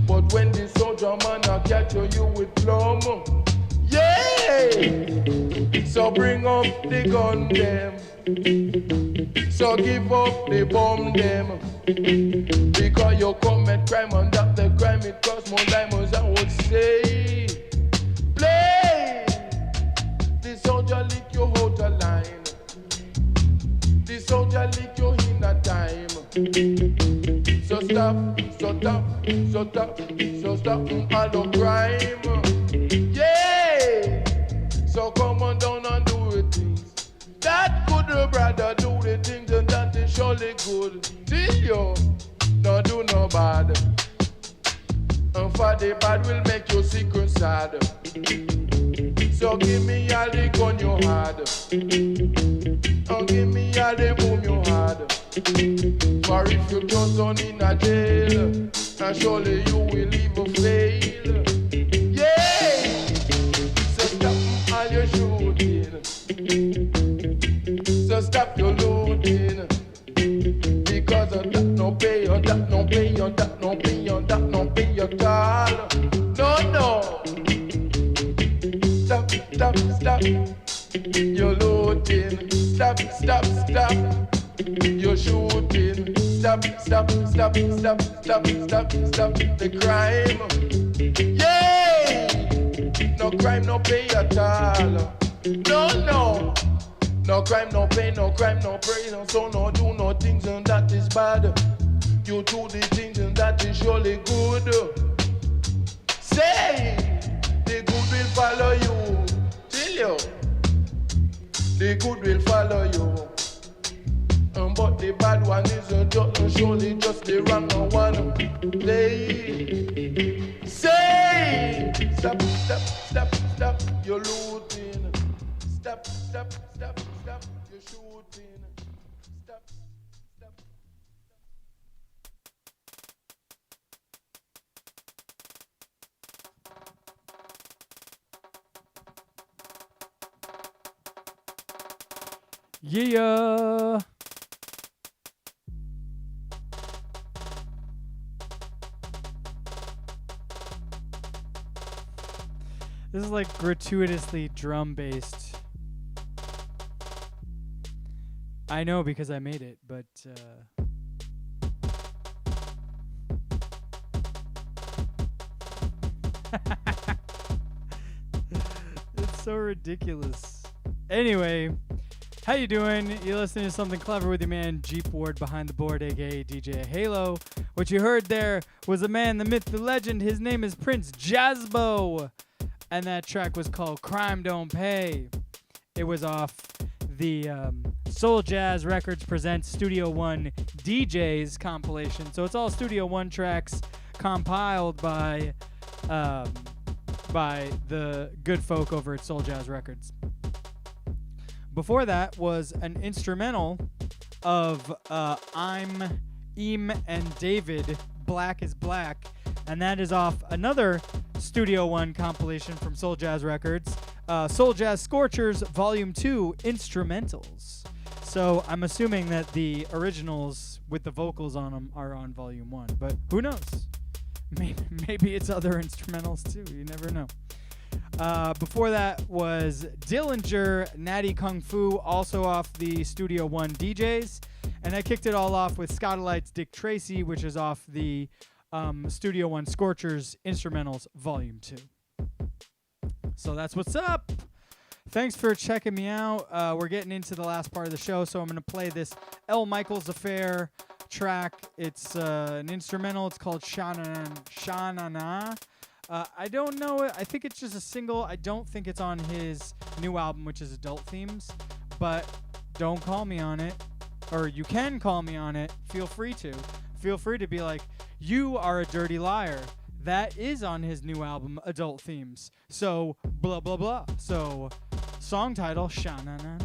But when the soldier man a catch you with plum, yeah! So bring up the gun them. So give up the bomb them. Because you commit crime and that the crime it costs more diamonds, I would say. Play! The soldier lick your outer line. The soldier lick your inner time. So stop all the crime. Yeah! So come on down and do the things. That good brother do the things and that is surely good. Till you no do no bad. And for the bad will make you sick and sad. So give me all the gun you had. And give me all the boom you had. For if you just on in a jail, and surely you will leave a fail. Yeah! So stop all your shooting. So stop your looting. Because of that no pay, or that no pay, or that no pay, or that no pay at all. No. Stop. You're looting. Stop. You're shooting. Stop the crime. Yay! No crime, no pay at all. No. No crime, no pain, no crime, no praise. No, so no do no things and that is bad. You do the things and that is surely good. Say, the good will follow you. Tell you, the good will follow you. But the bad one isn't just surely just the wrong one. Say, stop, you're looting. Stop, you're shooting. Stop. Yeah. This is like gratuitously drum based. I know because I made it, but it's so ridiculous. Anyway, how you doing? You're listening to Something Clever with your man Jeep Ward behind the board, aka DJ Halo. What you heard there was the man, the myth, the legend. His name is Prince Jazzbo, and that track was called Crime Don't Pay. It was off the Soul Jazz Records Presents Studio One DJs compilation. So it's all Studio One tracks compiled by the good folk over at Soul Jazz Records. Before that was an instrumental of I'm, Eam, and David, Black is Black, and that is off another Studio One compilation from Soul Jazz Records, Soul Jazz Scorchers Volume 2 Instrumentals. So I'm assuming that the originals with the vocals on them are on Volume 1, but who knows? Maybe it's other instrumentals too, you never know. Before that was Dillinger, Natty Kung Fu, also off the Studio One DJs. And I kicked it all off with Scottalight's Dick Tracy, which is off the Studio One Scorchers Instrumentals Volume 2. So that's what's up. Thanks for checking me out. We're getting into the last part of the show, so I'm going to play this L. Michaels Affair track. It's an instrumental. It's called Sha-Na-Na. I don't know it. I think it's just a single. I don't think it's on his new album, which is Adult Themes, but don't call me on it. Or you can call me on it. Feel free to. Feel free to be like, you are a dirty liar. That is on his new album, Adult Themes. So, blah, blah, blah. So, song title, Sha-Na-Na-Na.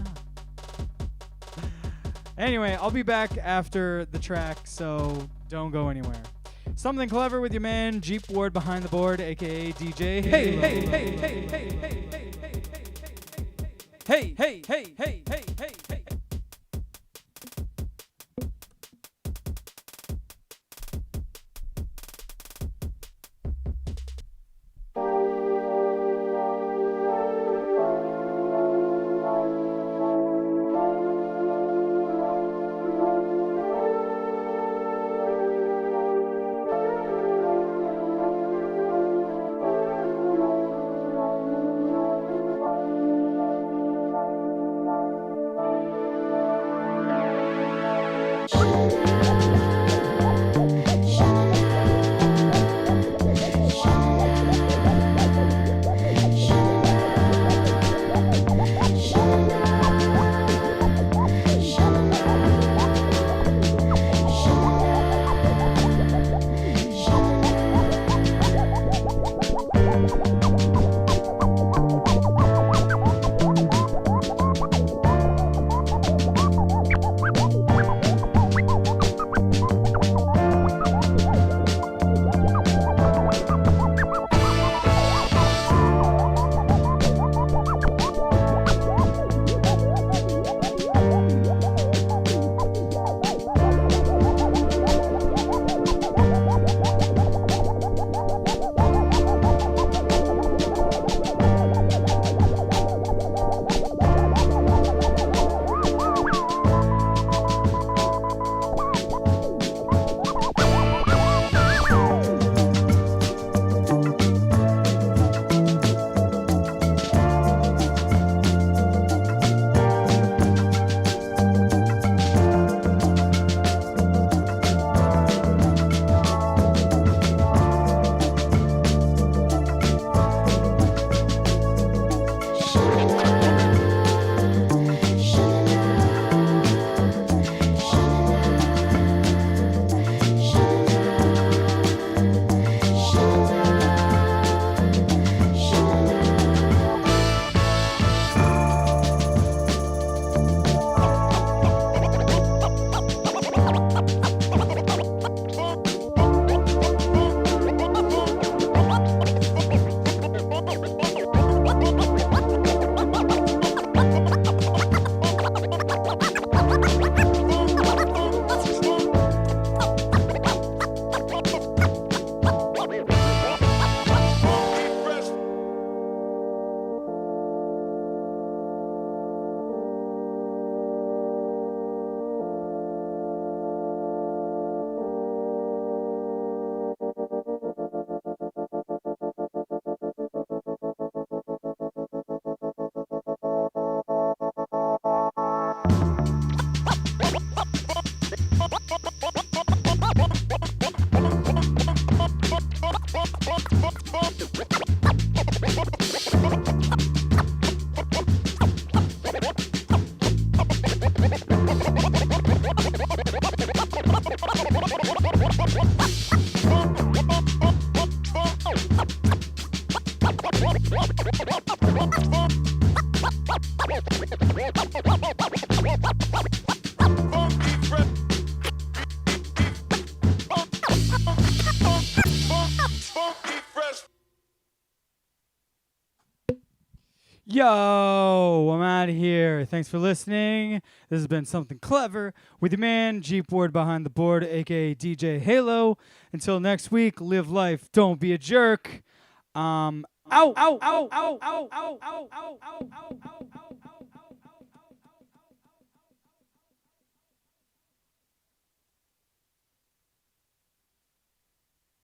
Anyway, I'll be back after the track, so don't go anywhere. Something clever with your man, Jeep Ward behind the board, a.k.a. DJ. Hey, hey, hey, hey, hey, hey, hey, hey, hey, hey, hey, hey, hey, hey, hey. Yo, I'm out of here. Thanks for listening. This has been Something Clever with your man, Jeep Ward behind the board, aka DJ Halo. Until next week, live life, don't be a jerk. Out, out, out, out, out, out, out, out, out, out.